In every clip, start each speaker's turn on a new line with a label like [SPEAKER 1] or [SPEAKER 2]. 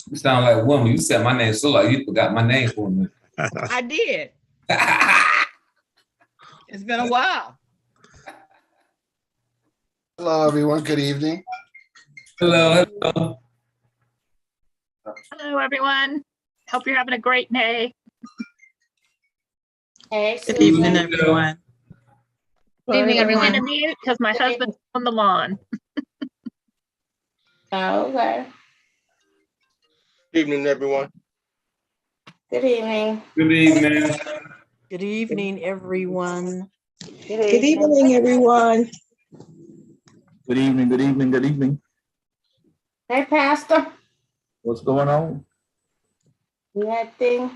[SPEAKER 1] You sound like Wilma. You said my name so like you forgot my name for a minute.
[SPEAKER 2] I did. It's been a while.
[SPEAKER 3] Hello, everyone. Good evening.
[SPEAKER 1] Hello, hello.
[SPEAKER 4] Hello, everyone. Hope you're having a great day.
[SPEAKER 5] Hey,
[SPEAKER 6] Good evening,
[SPEAKER 5] Susan.
[SPEAKER 6] everyone.
[SPEAKER 5] Good evening,
[SPEAKER 4] I'm
[SPEAKER 5] everyone.
[SPEAKER 4] gonna mute because my husband's on the lawn.
[SPEAKER 5] Oh, okay.
[SPEAKER 7] Good evening, everyone.
[SPEAKER 5] Good evening.
[SPEAKER 1] Good evening.
[SPEAKER 6] Good evening, everyone.
[SPEAKER 8] Good evening, everyone.
[SPEAKER 9] Good evening, good evening, good evening.
[SPEAKER 5] Hey, Pastor.
[SPEAKER 9] What's going on?
[SPEAKER 5] Nothing.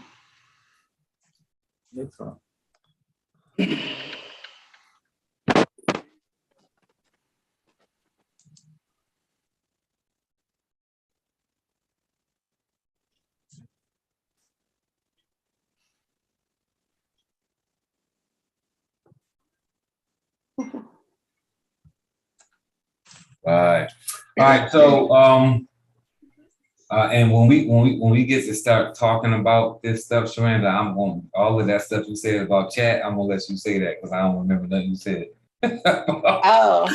[SPEAKER 9] Next one.
[SPEAKER 1] All right. So, and when we get to start talking about this stuff, Sharanda, I'm going all of that stuff you said about chat. I'm gonna let you say that because I don't remember nothing you said.
[SPEAKER 5] Oh.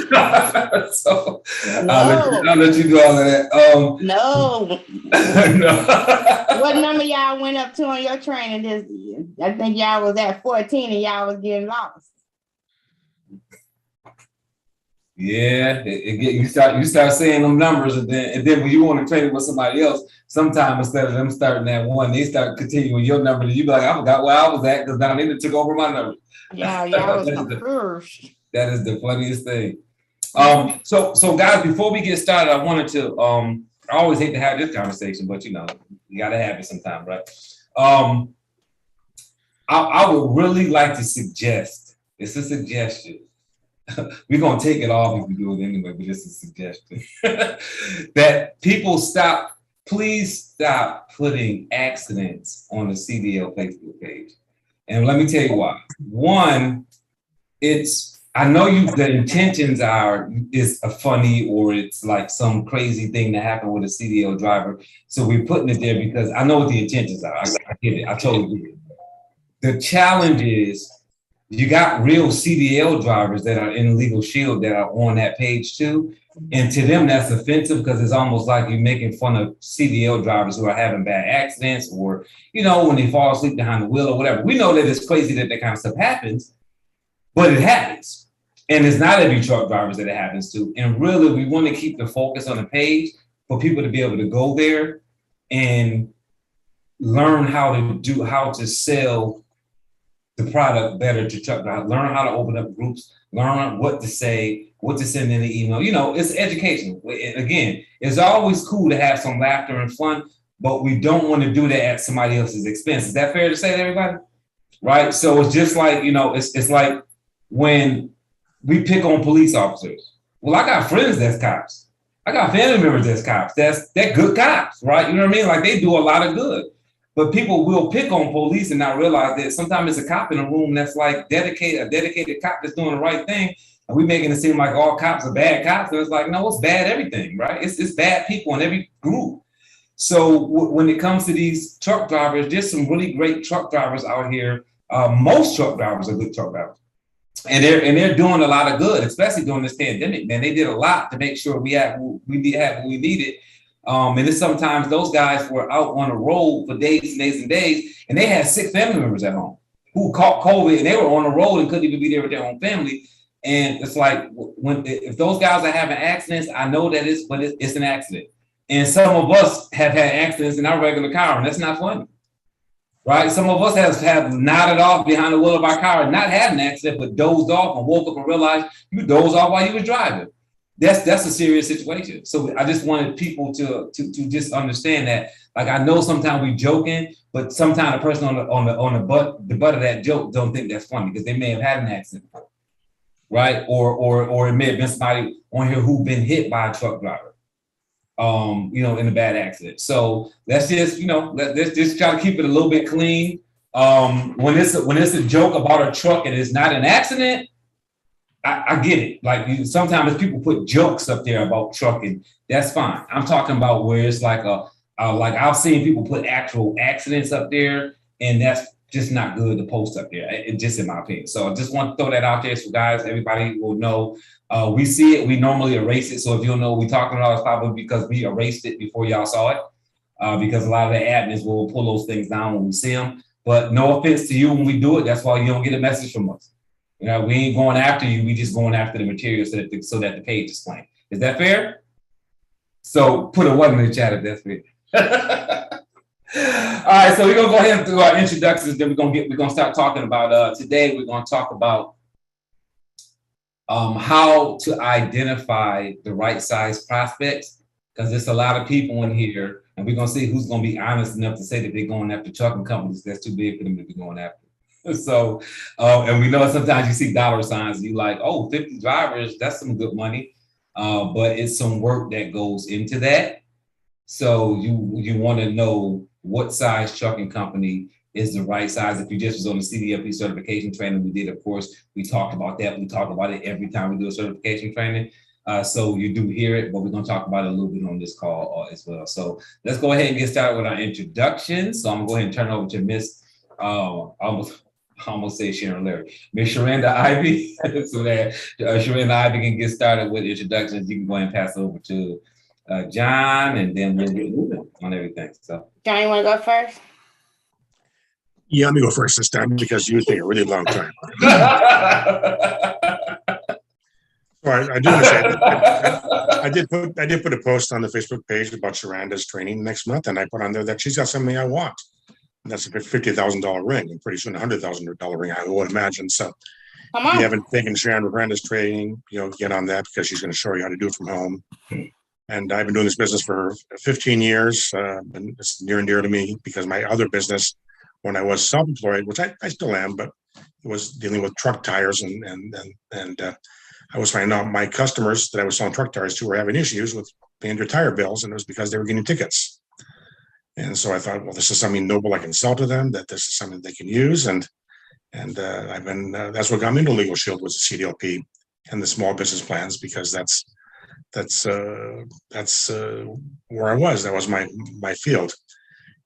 [SPEAKER 1] So
[SPEAKER 5] No.
[SPEAKER 1] I'll let you do all of that.
[SPEAKER 5] No.
[SPEAKER 1] No.
[SPEAKER 5] What number y'all went up to on your training this year? I think y'all was at 14 and y'all was getting lost.
[SPEAKER 1] Yeah, you start saying them numbers, and then when you want to train it with somebody else, sometimes instead of them starting at one, they start continuing your number, and you be like, I forgot where I was at because now they took over my number.
[SPEAKER 5] Yeah, y'all was the first.
[SPEAKER 1] That is the funniest thing. So guys, before we get started, I wanted to I always hate to have this conversation, but you know, you gotta have it sometime, right? I would really like to suggest, it's a suggestion. We're gonna take it off if we do it anyway, but it's a suggestion. That people please stop putting accidents on the CDL Facebook page. And let me tell you why. One, I know the intentions is a funny or it's like some crazy thing that happened with a CDL driver. So we're putting it there because I know what the intentions are. I get it. I totally get it. The challenge is you got real CDL drivers that are in Legal Shield that are on that page too. And to them, that's offensive because it's almost like you're making fun of CDL drivers who are having bad accidents or, you know, when they fall asleep behind the wheel or whatever. We know that it's crazy that kind of stuff happens, but it happens. And it's not every truck drivers that it happens to. And really, we want to keep the focus on the page for people to be able to go there and learn how to sell the product better to truck drivers, learn how to open up groups, learn what to say, what to send in the email. You know, it's educational. Again, it's always cool to have some laughter and fun, but we don't want to do that at somebody else's expense. Is that fair to say to everybody? Right? So it's just like, you know, it's like when we pick on police officers. Well, I got friends that's cops. I got family members that's cops. They're good cops, right? You know what I mean? Like they do a lot of good. But people will pick on police and not realize that sometimes it's a cop in a room that's like a dedicated cop that's doing the right thing. And we making it seem like all cops are bad cops. And it's like, no, it's bad everything, right? It's bad people in every group. So when it comes to these truck drivers, there's some really great truck drivers out here. Most truck drivers are good truck drivers. And they're doing a lot of good, especially during this pandemic, man. They did a lot to make sure we had what we needed. And it's sometimes those guys were out on the road for days and days and days, and they had 6 family members at home who caught COVID, and they were on the road and couldn't even be there with their own family. And it's like if those guys are having accidents, I know that it's an accident. And some of us have had accidents in our regular car, and that's not funny, right? Some of us have nodded off behind the wheel of our car and not had an accident, but dozed off and woke up and realized you dozed off while you were driving. That's a serious situation. So I just wanted people to just understand that. Like I know sometimes we joking, but sometimes the person on the butt of that joke don't think that's funny because they may have had an accident, right? Or it may have been somebody on here who been hit by a truck driver, you know, in a bad accident. So let's just, you know, let's just try to keep it a little bit clean. When it's a joke about a truck and it's not an accident, I get it. Like sometimes people put jokes up there about trucking. That's fine. I'm talking about where it's like Like I've seen people put actual accidents up there, and that's just not good to post up there. It just in my opinion. So I just want to throw that out there so guys, everybody will know. We see it. We normally erase it. So if you don't know what we're talking about, it's probably because we erased it before y'all saw it. Because a lot of the admins will pull those things down when we see them. But no offense to you when we do it. That's why you don't get a message from us. You know, we ain't going after you. We just going after the material so that the page is plain. Is that fair? So put a 1 in the chat if that's fair. All right, so we're gonna go ahead and do our introductions. Then we're gonna start talking about today. We're gonna talk about how to identify the right size prospects, because there's a lot of people in here, and we're gonna see who's gonna be honest enough to say that they're going after trucking companies that's too big for them to be going after. So, and we know sometimes you see dollar signs, you like, oh, 50 drivers, that's some good money, but it's some work that goes into that. So you want to know what size trucking company is the right size. If you just was on the CDLP certification training we did, of course, we talked about that. We talk about it every time we do a certification training. So you do hear it, but we're going to talk about it a little bit on this call as well. So let's go ahead and get started with our introduction. So I'm going to go ahead and turn over to Miss, almost say Sharon Larry, Miss Sharanda Ivy, so that Sharanda Ivy can get started with introductions. You can go ahead and pass it over to John, and then we'll get moving on everything. So,
[SPEAKER 5] John, you want to go first?
[SPEAKER 10] Yeah, let me go first this time because you take a really long time. I do want to say I did put a post on the Facebook page about Sharanda's training next month, and I put on there that she's got something I want. And that's a $50,000 ring, and pretty soon $100,000 ring, I would imagine. So if you haven't taken Sharanda's training, get on that because she's going to show you how to do it from home. And I've been doing this business for 15 years, and it's near and dear to me because my other business, when I was self-employed, which I still am, but it was dealing with truck tires, and I was finding out my customers that I was selling truck tires to were having issues with paying their tire bills, and it was because they were getting tickets. And so I thought, well, this is something noble I can sell to them, that this is something they can use, and I've been that's what got me into Legal Shield was the CDLP and the small business plans, because that's where I was. That was my field,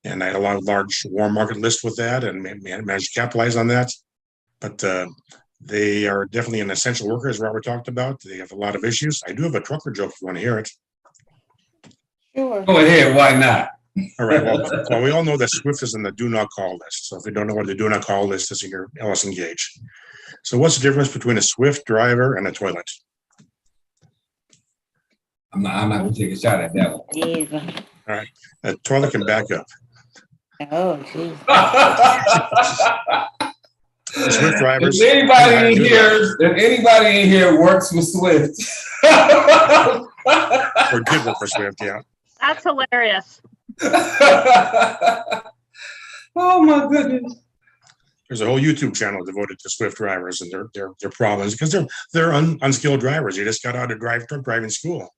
[SPEAKER 10] and I had a large warm market list with that, and managed to capitalize on that. But they are definitely an essential worker, as Robert talked about. They have a lot of issues. I do have a trucker joke if you want to hear it.
[SPEAKER 5] Sure.
[SPEAKER 1] Go ahead. Why not?
[SPEAKER 10] All right. Well, we all know that Swift is in the do not call list. So if you don't know what the do not call list is, you're LS engaged. So what's the difference between a Swift driver and a toilet?
[SPEAKER 1] I'm not going to take a shot at that one.
[SPEAKER 5] Jesus.
[SPEAKER 10] All right. A toilet can back up.
[SPEAKER 5] Oh, jeez.
[SPEAKER 10] Swift drivers.
[SPEAKER 1] If anybody in here works with Swift,
[SPEAKER 10] or did work for Swift, yeah.
[SPEAKER 4] That's hilarious.
[SPEAKER 1] Oh my goodness.
[SPEAKER 10] There's a whole YouTube channel devoted to Swift drivers and their problems, because they're unskilled drivers. They just got out of truck driving school.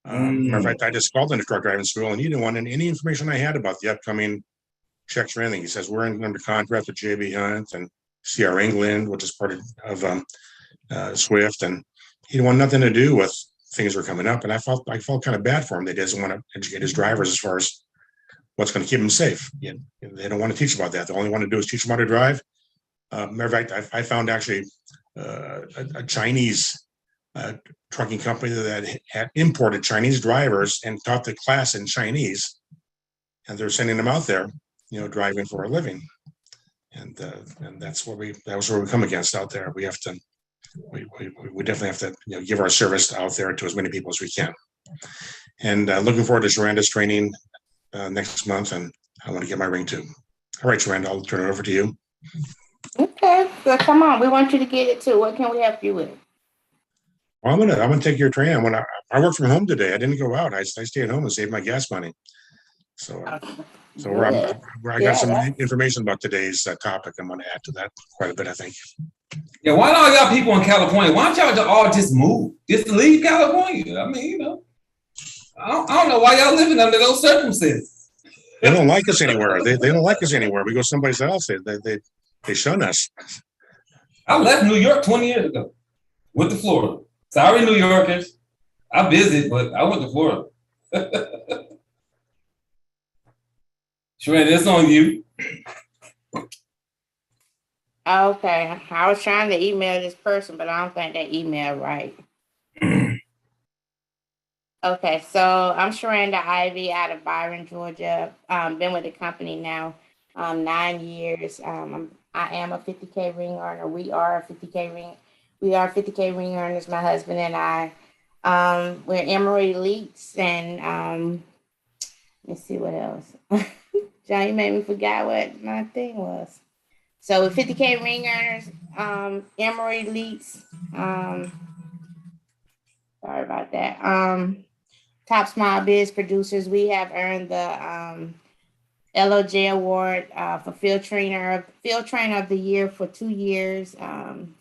[SPEAKER 10] Matter of fact, I just called into truck driving school, and he didn't want any information I had about the upcoming checks or anything. He says, we're under contract with JB Hunt and CR England, which is part of Swift, and he didn't want nothing to do with things that were coming up. And I felt kind of bad for him. They doesn't want to educate his drivers as far as what's going to keep them safe. They don't want to teach about that. They only want to do is teach them how to drive. Matter of fact, I found actually a Chinese trucking company that had imported Chinese drivers and taught the class in Chinese, and they're sending them out there, driving for a living, and that's where we come against out there. We have to, we definitely have to give our service out there to as many people as we can. And looking forward to Sharanda's training next month, and I want to get my ring too. All right, Sharanda, I'll turn it over to you.
[SPEAKER 5] Okay, so come on, we want you to get it too. What can we help you with?
[SPEAKER 10] Well, I'm gonna take your training. I work from home today. I didn't go out. I stay at home and save my gas money. So I got some information about today's topic. I'm going to add to that quite a bit, I think.
[SPEAKER 1] Yeah, why don't y'all people in California? Why don't y'all all just move? Just leave California. I mean, I don't know why y'all living under those circumstances.
[SPEAKER 10] They don't like us anywhere. They don't like us anywhere. We go someplace else. They shun us.
[SPEAKER 1] I left New York 20 years ago. Went to Florida. Sorry, New Yorkers. I visit, but I went to Florida. Shereen, that's on you.
[SPEAKER 5] Okay, I was trying to email this person, but I don't think they emailed right. Okay, so I'm Sharanda Ivy out of Byron, Georgia. Been with the company now 9 years. I am a 50K ring earner. We are 50K ring earners, my husband and I. We're Emory Elites, and let's see what else. John, you made me forget what my thing was. So with 50K ring earners, Emory Elites, sorry about that. Top small biz producers. We have earned the LOJ award for field trainer of the year for 2 years.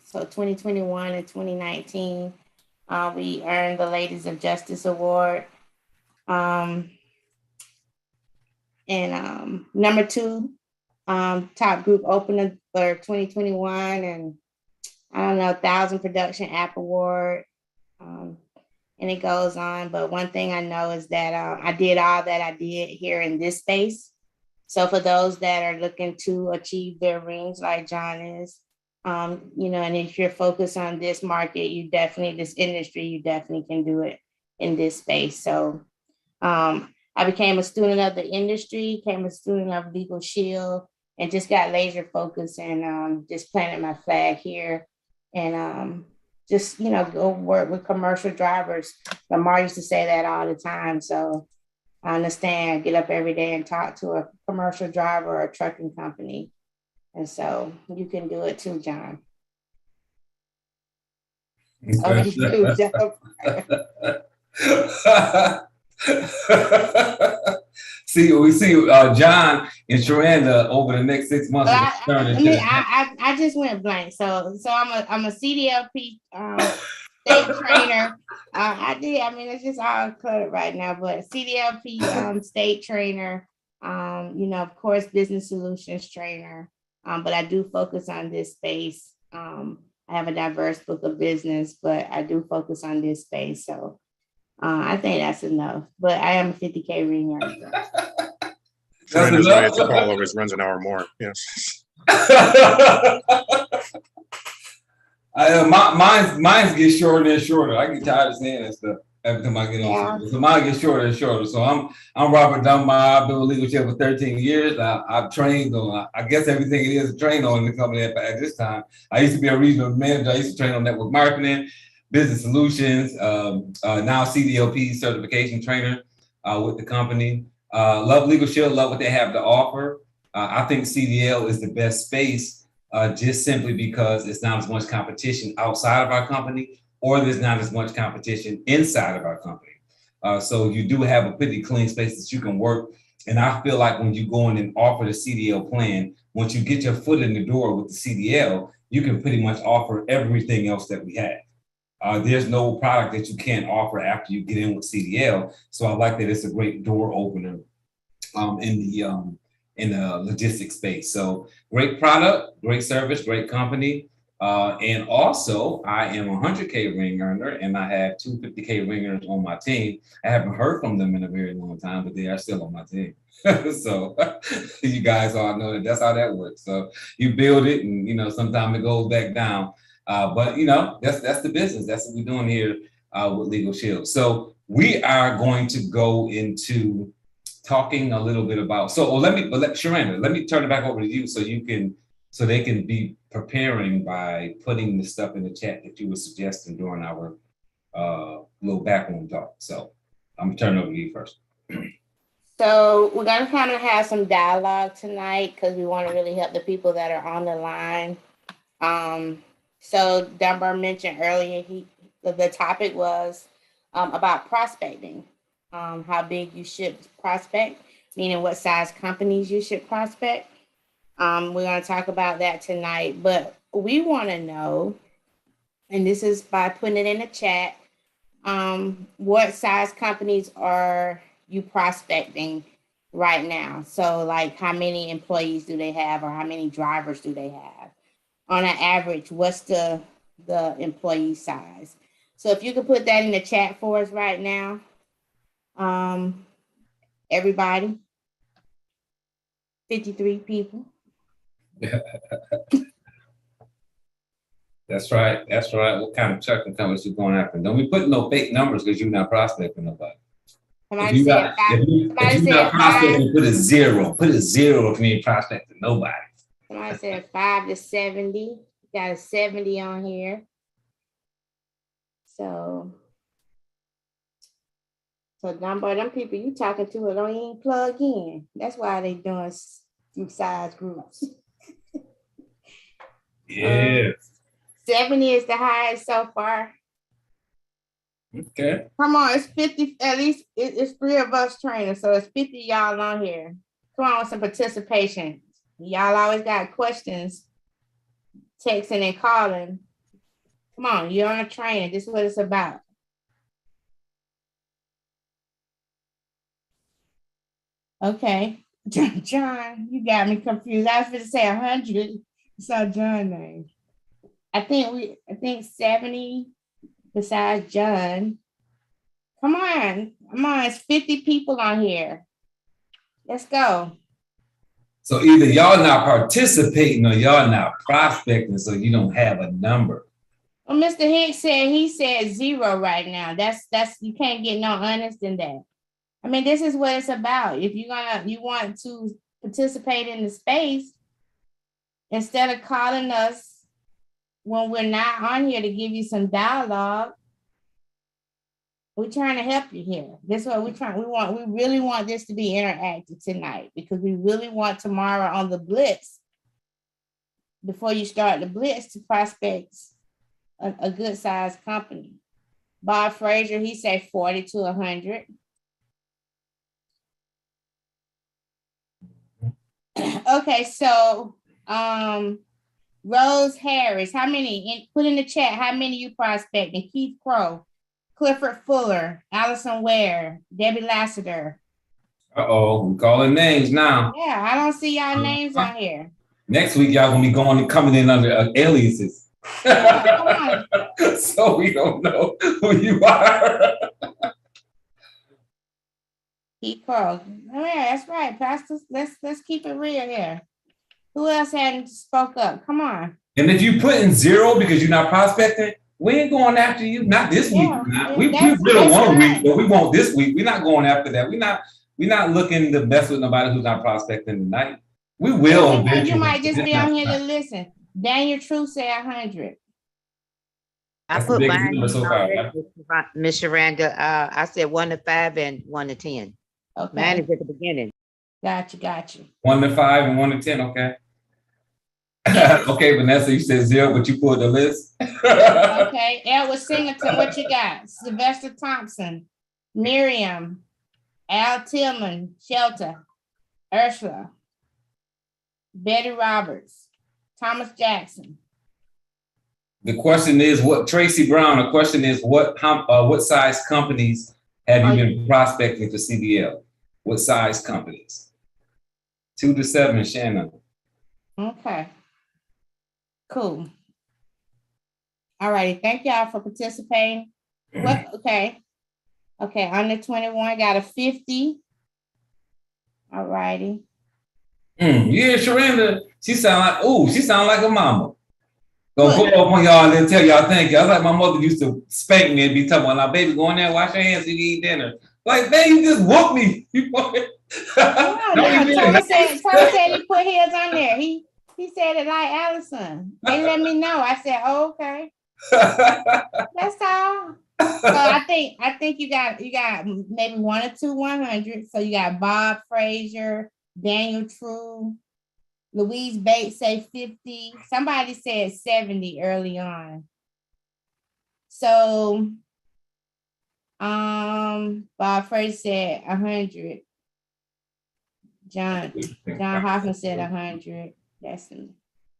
[SPEAKER 5] So 2021 and 2019. We earned the Ladies of Justice Award. And number 2, top group opener for 2021, and I don't know, 1,000 Production App Award. And it goes on. But one thing I know is that I did all that I did here in this space. So for those that are looking to achieve their rings like John is, you know, and if you're focused on this market, this industry, you definitely can do it in this space. So I became a student of the industry, became a student of Legal Shield, and just got laser focused and just planted my flag here. And just, you know, go work with commercial drivers. Lamar used to say that all the time. So I understand, get up every day and talk to a commercial driver or a trucking company. And so you can do it too, John. Oh, you do,
[SPEAKER 1] We see John and Sharanda over the next 6 months.
[SPEAKER 5] I just went blank. So I'm a CDLP state trainer. It's just all cluttered right now, but CDLP state trainer, you know, of course, business solutions trainer. But I do focus on this space. I have a diverse book of business, but I do focus on this space. So I think that's enough. But I am a 50K ring earner.
[SPEAKER 10] Sharonda's right. The call always runs an hour more. Yes.
[SPEAKER 1] Mine's get shorter and shorter. I get tired of saying that stuff every time I get on. So mine gets shorter and shorter. So I'm Robert Dunbar. I've been with Legal Shield for 13 years. I've trained on, I guess, everything it is to train on in the company at this time. I used to be a regional manager. I used to train on network marketing, business solutions, now CDLP certification trainer with the company. Love Legal Shield, love what they have to offer. I think CDL is the best space just simply because it's not as much competition outside of our company, or there's not as much competition inside of our company. So you do have a pretty clean space that you can work. And I feel like when you go in and offer the CDL plan, once you get your foot in the door with the CDL, you can pretty much offer everything else that we have. There's no product that you can't offer after you get in with CDL. So I like that it's a great door opener in the logistics space. So great product, great service, great company. And also I am a 100K ring earner, and I have 2 50K ring earners on my team. I haven't heard from them in a very long time, but they are still on my team. So you guys all know that that's how that works. So you build it, and you know, sometimes it goes back down. But you know, that's the business. That's what we're doing here with Legal Shield. So we are going to go into talking a little bit about. Sharanda, let me turn it back over to you so they can be preparing by putting the stuff in the chat that you were suggesting during our little backroom talk. So I'm gonna turn it over to you first.
[SPEAKER 5] So we're gonna kind of have some dialogue tonight because we want to really help the people that are on the line. So Dunbar mentioned earlier, the topic was about prospecting, how big you should prospect, meaning what size companies you should prospect. We're going to talk about that tonight, but we want to know, and this is by putting it in the chat, what size companies are you prospecting right now? So like how many employees do they have, or how many drivers do they have? On an average, what's the employee size? So if you could put that in the chat for us right now, everybody. 53 people.
[SPEAKER 1] That's right. That's right. What kind of trucking companies you going after? Don't be putting no fake numbers because you're not prospecting nobody.
[SPEAKER 5] Somebody said five.
[SPEAKER 1] If you're not prospecting, put a zero. Put a zero if you ain't prospecting nobody.
[SPEAKER 5] Somebody said 5 to 70. Got a 70 on here. So number them people you talking to don't even plug in. That's why they doing size groups.
[SPEAKER 1] Yeah.
[SPEAKER 5] 70 is the highest so far.
[SPEAKER 1] Okay.
[SPEAKER 5] Come on, it's 50. At least it's 3 of us trainers, so it's 50 y'all on here. Come on with some participation. Y'all always got questions, texting and calling. Come on, you're on a train. This is what it's about. Okay, John, you got me confused. I was going to say 100. Saw John name. I think 70 besides John. Come on, it's 50 people on here. Let's go.
[SPEAKER 1] So either y'all not participating or y'all not prospecting, so you don't have a number.
[SPEAKER 5] Well, Mr. Hicks said 0 right now. That's you can't get no honest in that. I mean, this is what it's about. If you want to participate in the space, instead of calling us when we're not on here to give you some dialogue, we're trying to help you here. This is what we're trying. We really want this to be interactive tonight because we really want tomorrow on the blitz, before you start the blitz, to prospect a good sized company. Bob Frazier, he said 40 to 100. Okay, so Rose Harris, how many? Put in the chat how many you prospecting. Keith Crow, Clifford Fuller, Allison Ware, Debbie Lassiter.
[SPEAKER 1] Uh-oh, we're calling names now.
[SPEAKER 5] Yeah, I don't see y'all names on here.
[SPEAKER 1] Next week, y'all gonna be coming in under aliases.
[SPEAKER 5] Yeah, come on.
[SPEAKER 1] So we don't know who you are.
[SPEAKER 5] Keith Crow. Oh, yeah, that's right, Pastor. Let's keep it real here. Who else hadn't spoke up? Come on.
[SPEAKER 1] And if you put in 0 because you're not prospecting, we ain't going after you. Not this week. We really want week, but we want this week. We're not going after that. We're not looking to mess with nobody who's not prospecting tonight. We will.
[SPEAKER 5] You might just be on here to listen. Daniel True said 100.
[SPEAKER 2] I put mine so far, Miss Sharanda. I said 1 to 5 and 1 to 10.
[SPEAKER 5] Okay.
[SPEAKER 2] Mine is at the beginning.
[SPEAKER 5] Got you.
[SPEAKER 1] 1 to 5 and 1 to 10. Okay. Okay, Vanessa, you said 0, but you pulled the list.
[SPEAKER 5] Okay, Edward Singleton, what you got? Sylvester Thompson, Miriam, Al Tillman, Shelter, Ursula, Betty Roberts, Thomas Jackson.
[SPEAKER 1] The question is Tracy Brown, the question is what size companies have you been prospecting for CDL? What size companies? 2 to 7, Shannon.
[SPEAKER 5] Okay. Cool. All righty. Thank y'all for participating. Okay. Under 21, got a 50. All righty.
[SPEAKER 1] Yeah, Sharanda. She sound like a mama. Gonna go up on y'all and then tell y'all thank you. I was like my mother used to spank me and be talking about, now baby, go in there and wash your hands so you can eat dinner. Like, man, you just whooped me.
[SPEAKER 5] Thomas said he put his on there. He said it like Allison. They let me know. I said, oh, okay. That's all. So I think you got maybe 1 or 2 100. So you got Bob Frazier, Daniel True, Louise Bates say 50. Somebody said 70 early on. So Bob Frazier said 100. John Hoffman said 100. That's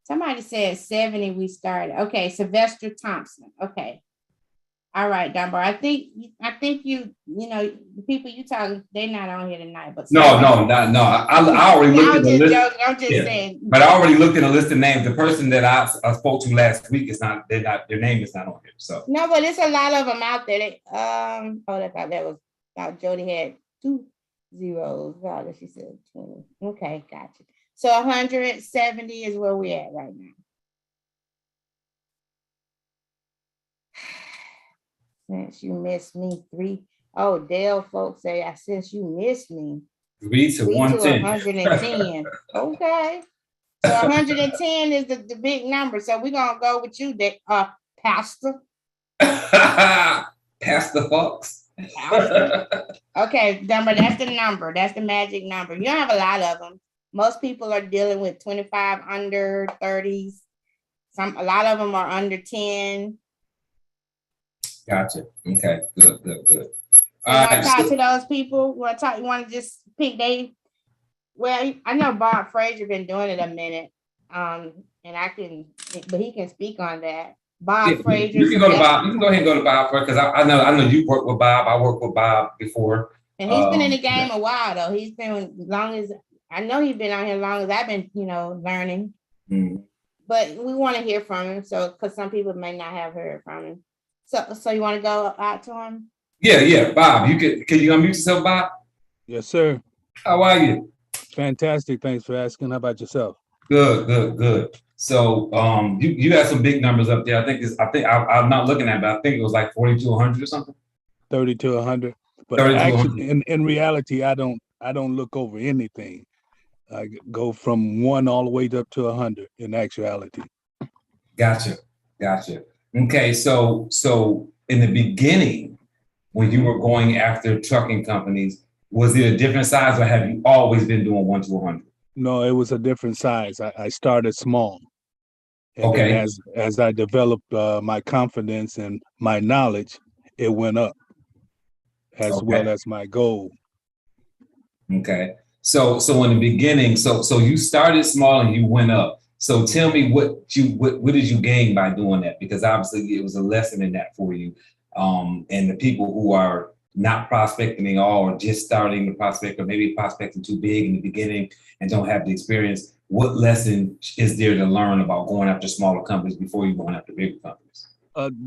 [SPEAKER 5] somebody said 70. We started. Okay, Sylvester Thompson. Okay. All right, Dunbar. I think you know the people you talking, they're not on here tonight. But
[SPEAKER 1] no. I already looked at the list.
[SPEAKER 5] Joking. I'm just saying.
[SPEAKER 1] But I already looked at a list of names. The person that I spoke to last week is not. Their name is not on here. So
[SPEAKER 5] no, but it's a lot of them out there. I thought that was Jody had 2 zeros. She said 20. Okay, gotcha. So 170 is where we're at right now. Since you missed me 3. Oh, Dale folks say, since you missed me.
[SPEAKER 1] 3 to 110.
[SPEAKER 5] 110. Okay. So 110 is the big number. So we're gonna go with you, Pastor.
[SPEAKER 1] Pastor Fox.
[SPEAKER 5] Okay, number, that's the number. That's the magic number. You don't have a lot of them. Most people are dealing with 25 under 30s. A lot of them are under 10.
[SPEAKER 1] Gotcha. Okay, good.
[SPEAKER 5] You want to talk to those people? You want to just pick well, I know Bob Frazier been doing it a minute. And but he can speak on that. Bob Frazier.
[SPEAKER 1] You can go to Bob. You can go ahead and go to Bob first, because I know you work with Bob. I worked with Bob before.
[SPEAKER 5] And he's been in the game a while though. He's been I know he's been on here long as I've been, learning.
[SPEAKER 1] Mm.
[SPEAKER 5] But we want to hear from him, so because some people may not have heard from him. So you want to go out to him?
[SPEAKER 1] Yeah. Bob, can you unmute yourself, Bob?
[SPEAKER 11] Yes, sir.
[SPEAKER 1] How are you?
[SPEAKER 11] Fantastic. Thanks for asking. How about yourself?
[SPEAKER 1] Good. So you had some big numbers up there. I think I'm not looking at it, but I think it was like 40 to 100 or something.
[SPEAKER 11] 30 to 100. But
[SPEAKER 1] 30 to
[SPEAKER 11] actually,
[SPEAKER 1] 100.
[SPEAKER 11] in reality, I don't look over anything. I go from 1 all the way up to 100 in actuality.
[SPEAKER 1] Gotcha. Okay, so in the beginning, when you were going after trucking companies, was it a different size, or have you always been doing 1 to 100?
[SPEAKER 11] No, it was a different size. I started small. And
[SPEAKER 1] okay.
[SPEAKER 11] Then as I developed my confidence and my knowledge, it went up as well as my goal.
[SPEAKER 1] Okay. So in the beginning, so you started small and you went up. So tell me what did you gain by doing that? Because obviously it was a lesson in that for you. And the people who are not prospecting at all, or just starting to prospect, or maybe prospecting too big in the beginning and don't have the experience, what lesson is there to learn about going after smaller companies before you going after bigger companies?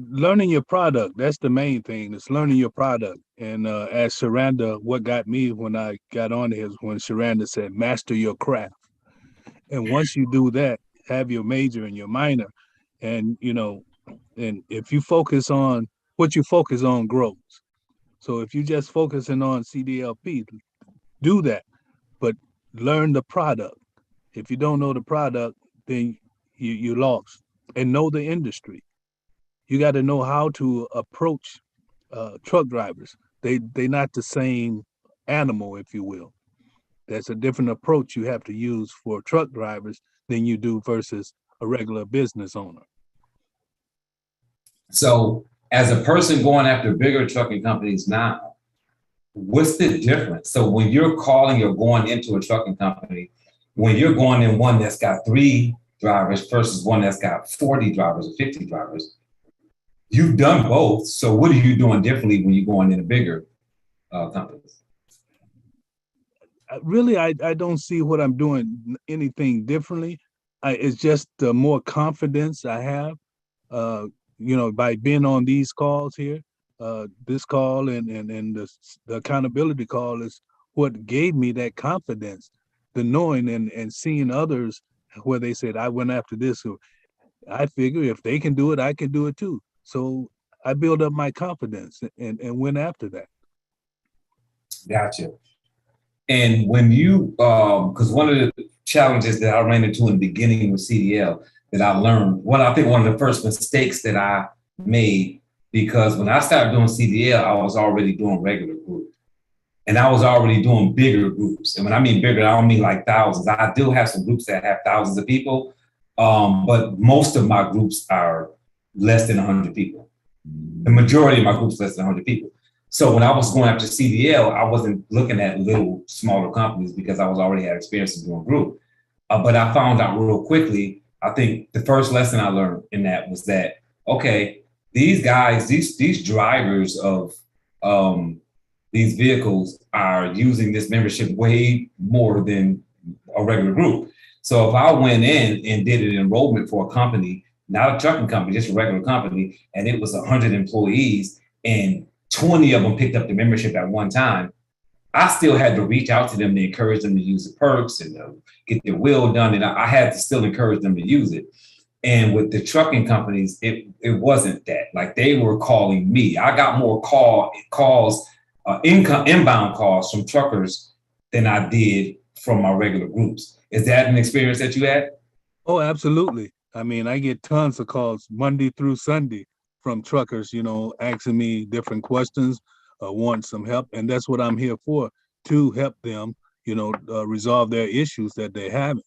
[SPEAKER 11] Learning your product. That's the main thing. It's learning your product. And as Sharanda, what got me when I got on here is when Sharanda said, master your craft. And once you do that, have your major and your minor. And, and if you focus on what you focus on grows. So if you just focusing on CDLP, do that, but learn the product. If you don't know the product, then you lost. And know the industry. You got to know how to approach truck drivers. They're not the same animal, if you will. There's a different approach you have to use for truck drivers than you do versus a regular business owner.
[SPEAKER 1] So as a person going after bigger trucking companies now, what's the difference? So when you're calling or going into a trucking company, when you're going in one that's got 3 drivers versus one that's got 40 drivers or 50 drivers, you've done both. So what are you doing differently when you're going into bigger companies?
[SPEAKER 11] Really, I don't see what I'm doing anything differently. It's just more confidence I have, by being on these calls here. This call and the accountability call is what gave me that confidence, the knowing and seeing others where they said, I went after this. So I figure if they can do it, I can do it too. So I built up my confidence and went after that.
[SPEAKER 1] Gotcha. And when you, because one of the challenges that I ran into in the beginning with CDL that I learned, I think one of the first mistakes that I made, because when I started doing CDL, I was already doing regular groups. And I was already doing bigger groups. And when I mean bigger, I don't mean like thousands. I do have some groups that have thousands of people, but most of my groups are less than 100 people. The majority of my groups less than 100 people. So when I was going after CDL, I wasn't looking at little, smaller companies because I was already had experience in doing group. But I found out real quickly, I think the first lesson I learned in that was that, okay, these guys, these drivers of these vehicles are using this membership way more than a regular group. So if I went in and did an enrollment for a company, not a trucking company, just a regular company, and it was 100 employees and 20 of them picked up the membership at one time, I still had to reach out to them to encourage them to use the perks and get their will done. And I had to still encourage them to use it. And with the trucking companies, it wasn't that. Like, they were calling me. I got more calls, inbound calls from truckers than I did from my regular groups. Is that an experience that you had?
[SPEAKER 11] Oh, absolutely. I mean, I get tons of calls Monday through Sunday from truckers, asking me different questions, want some help. And that's what I'm here for, to help them, resolve their issues that they have.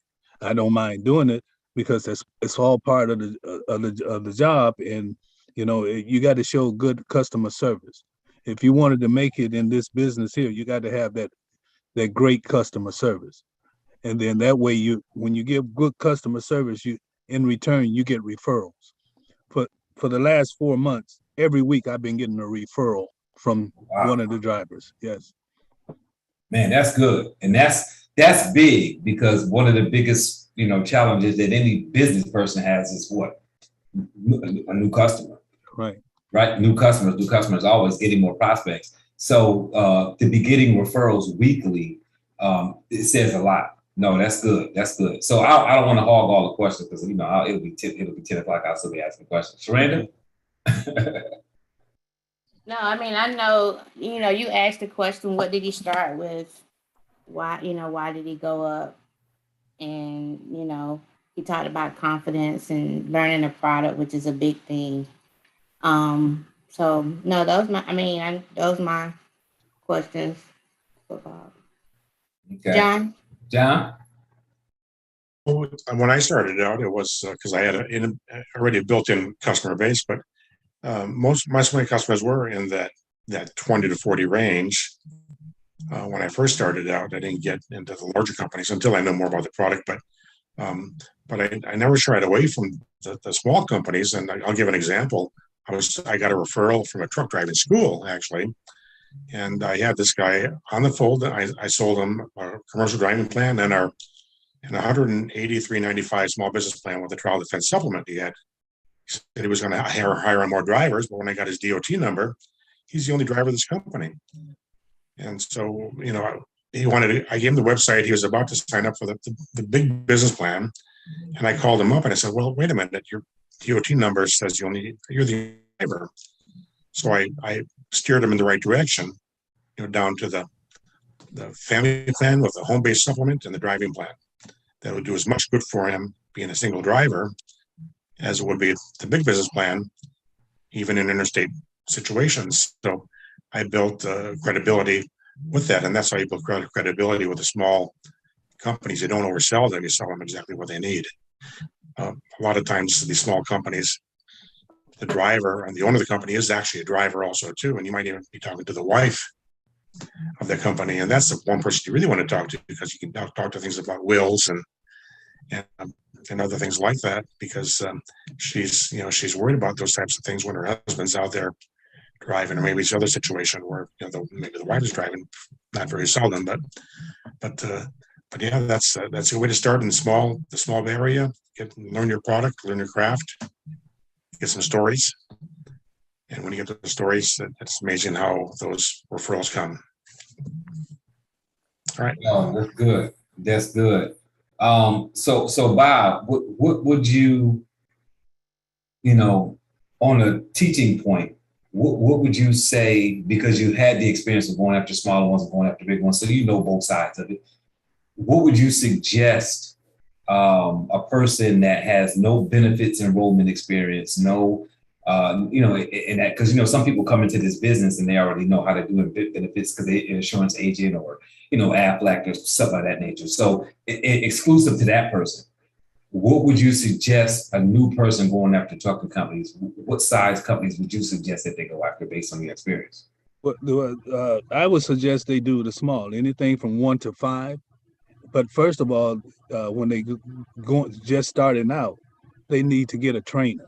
[SPEAKER 11] I don't mind doing it, because it's all part of the job. And, you got to show good customer service. If you wanted to make it in this business here, you got to have that great customer service. And then that way, when you give good customer service, in return, you get referrals. For the last 4 months, every week I've been getting a referral from one of the drivers. Yes.
[SPEAKER 1] Man, that's good. And that's big, because one of the biggest, challenges that any business person has is what? A new customer. Right. New customers, always getting more prospects. So to be getting referrals weekly, it says a lot. No, that's good. That's good. So I don't want to hog all the questions, because it'll be 10 o'clock. I'll still be asking questions. Sharanda?
[SPEAKER 5] No, I mean, I know, you asked the question, what did he start with? Why did he go up? And, he talked about confidence and learning the product, which is a big thing. So no, those my questions for Bob.
[SPEAKER 1] Okay. John?
[SPEAKER 10] Well, when I started out, it was because I had already a built-in customer base, but most of my customers were in that 20 to 40 range. When I first started out, I didn't get into the larger companies until I know more about the product. But I never shied away from the small companies. And I'll give an example. I got a referral from a truck driving school, actually. And I had this guy on the phone. I sold him our commercial driving plan and our $183.95 small business plan with a trial defense supplement. He said he was going to hire on more drivers, but when I got his DOT number, he's the only driver of this company. And so, I gave him the website. He was about to sign up for the big business plan. And I called him up and I said, well, wait a minute, your DOT number says you're the driver. So I steered him in the right direction, down to the family plan with the home-based supplement and the driving plan. That would do as much good for him being a single driver as it would be the big business plan, even in interstate situations. So I built credibility with that. And that's how you build credibility with the small companies. You don't oversell them, you sell them exactly what they need. A lot of times these small companies, the driver and the owner of the company is actually a driver also too. And you might even be talking to the wife of the company. And that's the one person you really want to talk to, because you can talk to things about wills and other things like that, because she's worried about those types of things when her husband's out there driving, or maybe it's another situation where maybe the wife is driving, not very seldom, but yeah, that's a way to start in the small area. Learn your product, learn your craft, get some stories, and when you get the stories, it's amazing how those referrals come. All right.
[SPEAKER 1] Oh, that's good. That's good. So Bob, what would you, on a teaching point, what would you say, because you had the experience of going after smaller ones and going after big ones, so you know both sides of it. What would you suggest a person that has no benefits enrollment experience, and that, because some people come into this business and they already know how to do benefits because they're an insurance agent or Aflac or stuff like that nature. So exclusive to that person, what would you suggest a new person going after trucking companies? What size companies would you suggest that they go after based on your experience?
[SPEAKER 11] Well, I would suggest they do the small, anything from 1 to 5. But first of all, when they just starting out, they need to get a trainer.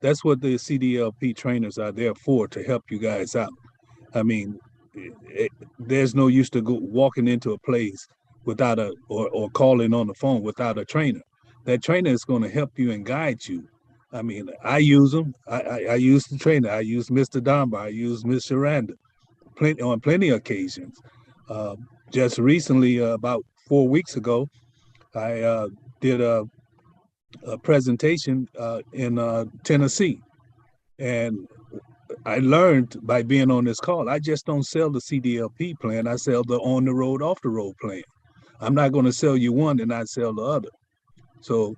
[SPEAKER 11] That's what the CDLP trainers are there for, to help you guys out. I mean, there's no use to go walking into a place without or calling on the phone without a trainer. That trainer is going to help you and guide you. I mean, I use them. I use the trainer. I use Mr. Dunbar. I use Miss Sharanda on plenty of occasions. Just recently, about 4 weeks ago, I did a presentation in Tennessee, and I learned by being on this call, I just don't sell the CDLP plan. I sell the on the road, off the road plan. I'm not going to sell you one and not sell the other. So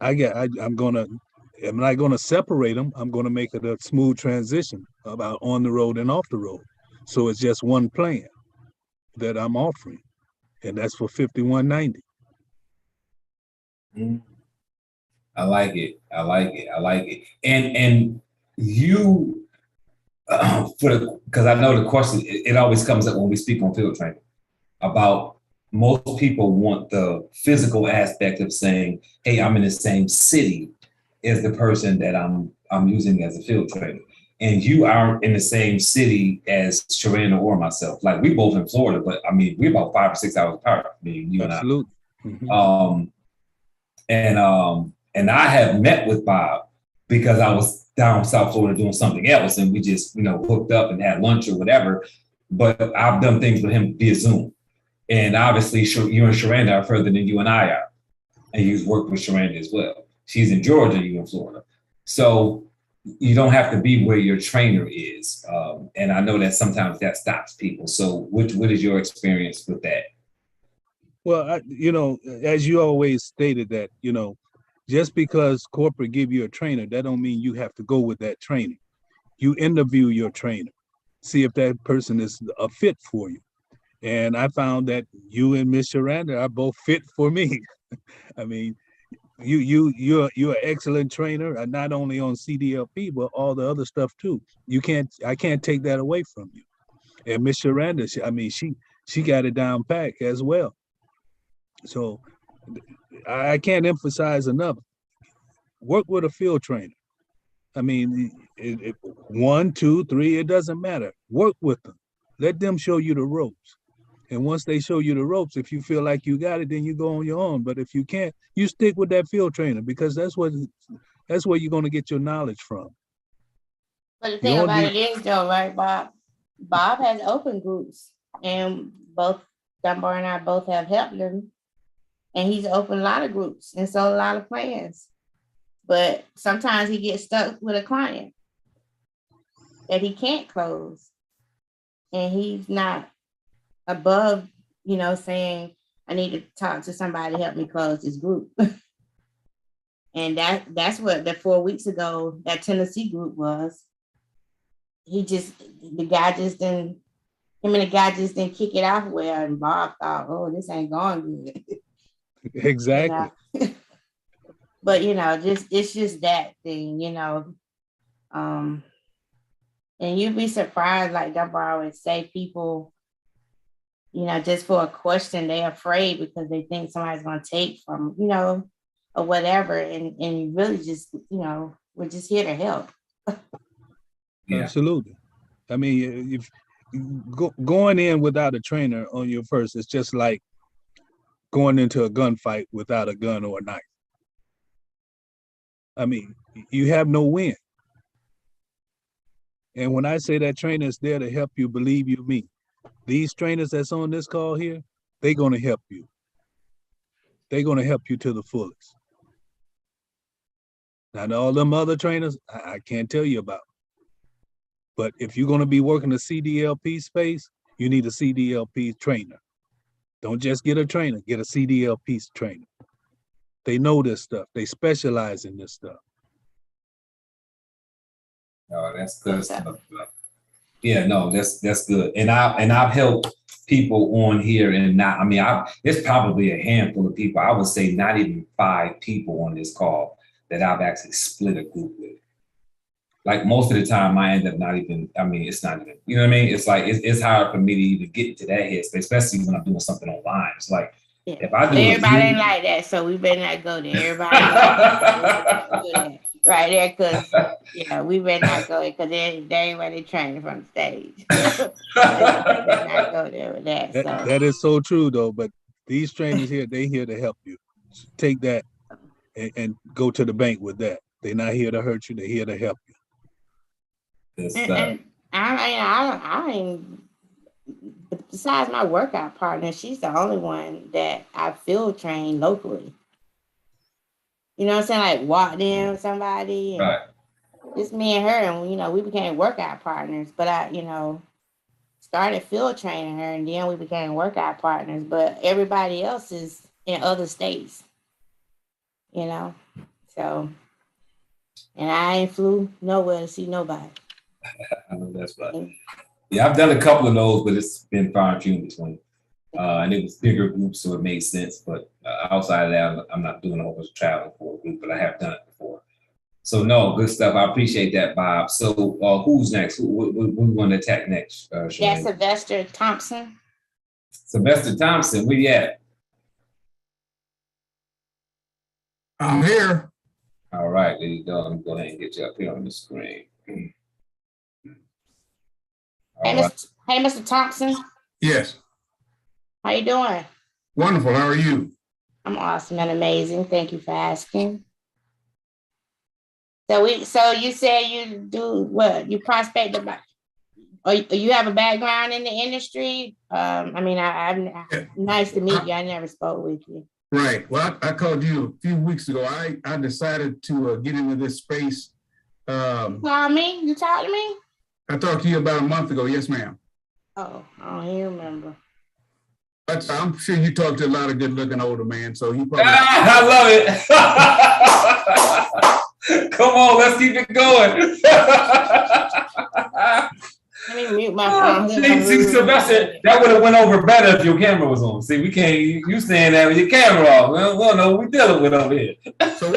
[SPEAKER 11] I'm not going to separate them. I'm going to make it a smooth transition about on the road and off the road. So it's just one plan that I'm offering, and that's for $51.90.
[SPEAKER 1] I like it. I like it. I like it. And you, because I know the question, it always comes up when we speak on field training about most people want the physical aspect of saying, hey, I'm in the same city as the person that I'm using as a field trainer. And you aren't in the same city as Sharanda or myself. Like, we both in Florida, but I mean, we're about 5 or 6 hours apart. I mean, you
[SPEAKER 11] Absolutely.
[SPEAKER 1] and I. And I have met with Bob because I was down South Florida doing something else, and we just, hooked up and had lunch or whatever. But I've done things with him via Zoom. And obviously, you and Sharanda are further than you and I are. And you've worked with Sharanda as well. She's in Georgia, you in Florida. So you don't have to be where your trainer is. And I know that sometimes that stops people. So what is your experience with that?
[SPEAKER 11] Well, as you always stated that, just because corporate give you a trainer, that don't mean you have to go with that trainer. You interview your trainer, see if that person is a fit for you. And I found that you and Miss Sharanda are both fit for me. I mean, you're an excellent trainer, not only on CDLP, but all the other stuff too. I can't take that away from you. And Miss Sharanda, she got it down pat as well. So I can't emphasize enough, work with a field trainer. I mean, 1, 2, 3, it doesn't matter. Work with them. Let them show you the ropes. And once they show you the ropes, if you feel like you got it, then you go on your own. But if you can't, you stick with that field trainer, because that's where you're going to get your knowledge from.
[SPEAKER 5] But the thing about it is, though, right, Bob? Bob has open groups, and both Dunbar and I both have helped him. And he's opened a lot of groups and sold a lot of plans. But sometimes he gets stuck with a client that he can't close. And he's not above, saying, I need to talk to somebody to help me close this group. And that's what the 4 weeks ago, that Tennessee group was. The guy just didn't kick it off well. And Bob thought, oh, this ain't going good.
[SPEAKER 11] Exactly.
[SPEAKER 5] But it's just that thing, and you'd be surprised, like Dunbar always say, people, just for a question, they're afraid because they think somebody's gonna take from, or whatever. And you really just, we're just here to help.
[SPEAKER 11] Yeah. Absolutely. I mean, if going in without a trainer on your first, it's just like going into a gunfight without a gun or a knife. I mean, you have no win. And when I say that trainer is there to help you, believe you me, these trainers that's on this call here, they're going to help you. They're going to help you to the fullest. Now, all them other trainers, I can't tell you about. But if you're going to be working the CDLP space, you need a CDLP trainer. Don't just get a trainer, get a CDLP trainer. They know this stuff. They specialize in this stuff.
[SPEAKER 1] Oh, that's good stuff. Yeah, no, that's good. And I've helped people on here, and there's probably a handful of people. I would say not even 5 people on this call that I've actually split a group with. Like, most of the time I end up it's not even, you know what I mean? It's like, it's hard for me to even get into that headspace, especially when I'm doing something online. It's like, if I do
[SPEAKER 5] everybody ain't like that, so we better not go there. Everybody right there, because we better not go there, because they ain't ready training from the stage. Not go there with that.
[SPEAKER 11] That is so true, though. But these trainers here, they here to help you. Take that and go to the bank with that. They're not here to hurt you. They're here to help you.
[SPEAKER 5] And I besides my workout partner, she's the only one that I field trained locally. You know what I'm saying? Like walked in with somebody and
[SPEAKER 1] Right.
[SPEAKER 5] just me and her, and you know, we became workout partners. But I, you know, started field training her, and then we became workout partners. But everybody else is in other states, you know. So, and I ain't flew nowhere to see nobody.
[SPEAKER 1] I know that's right. Yeah, I've done a couple of those, but it's been far and few in between. And it was bigger groups, so it made sense. But outside of that, I'm not doing a whole bunch of traveling for a group, but I have done it before. So no, good stuff. I appreciate that, Bob. So who's next? Who we want to attack next?
[SPEAKER 5] Yeah, Sylvester Thompson.
[SPEAKER 1] Sylvester Thompson, where you at?
[SPEAKER 12] I'm here.
[SPEAKER 1] All right, there you go. Let me go ahead and get you up here on the screen.
[SPEAKER 5] Hey, Mr. Thompson.
[SPEAKER 12] Yes.
[SPEAKER 5] How you doing?
[SPEAKER 12] Wonderful. How are you?
[SPEAKER 5] I'm awesome and amazing. Thank you for asking. So you say you do what? You prospect about, or you have a background in the industry? I'm nice to meet you. I never spoke with you.
[SPEAKER 12] Right. Well, I called you a few weeks ago. I decided to get into this space.
[SPEAKER 5] Call me? You talked to me?
[SPEAKER 12] I talked to you about a month ago. Yes, ma'am.
[SPEAKER 5] Oh, I don't even remember.
[SPEAKER 12] I'm sure you talked to a lot of good-looking older men, so you probably.
[SPEAKER 1] I love it. Come on, let's keep it going.
[SPEAKER 5] Let me mute my phone.
[SPEAKER 1] See, Sylvester, that would have went over better if your camera was on. See, we can't. You saying that with your camera off? We don't know what we're dealing with over here.
[SPEAKER 12] So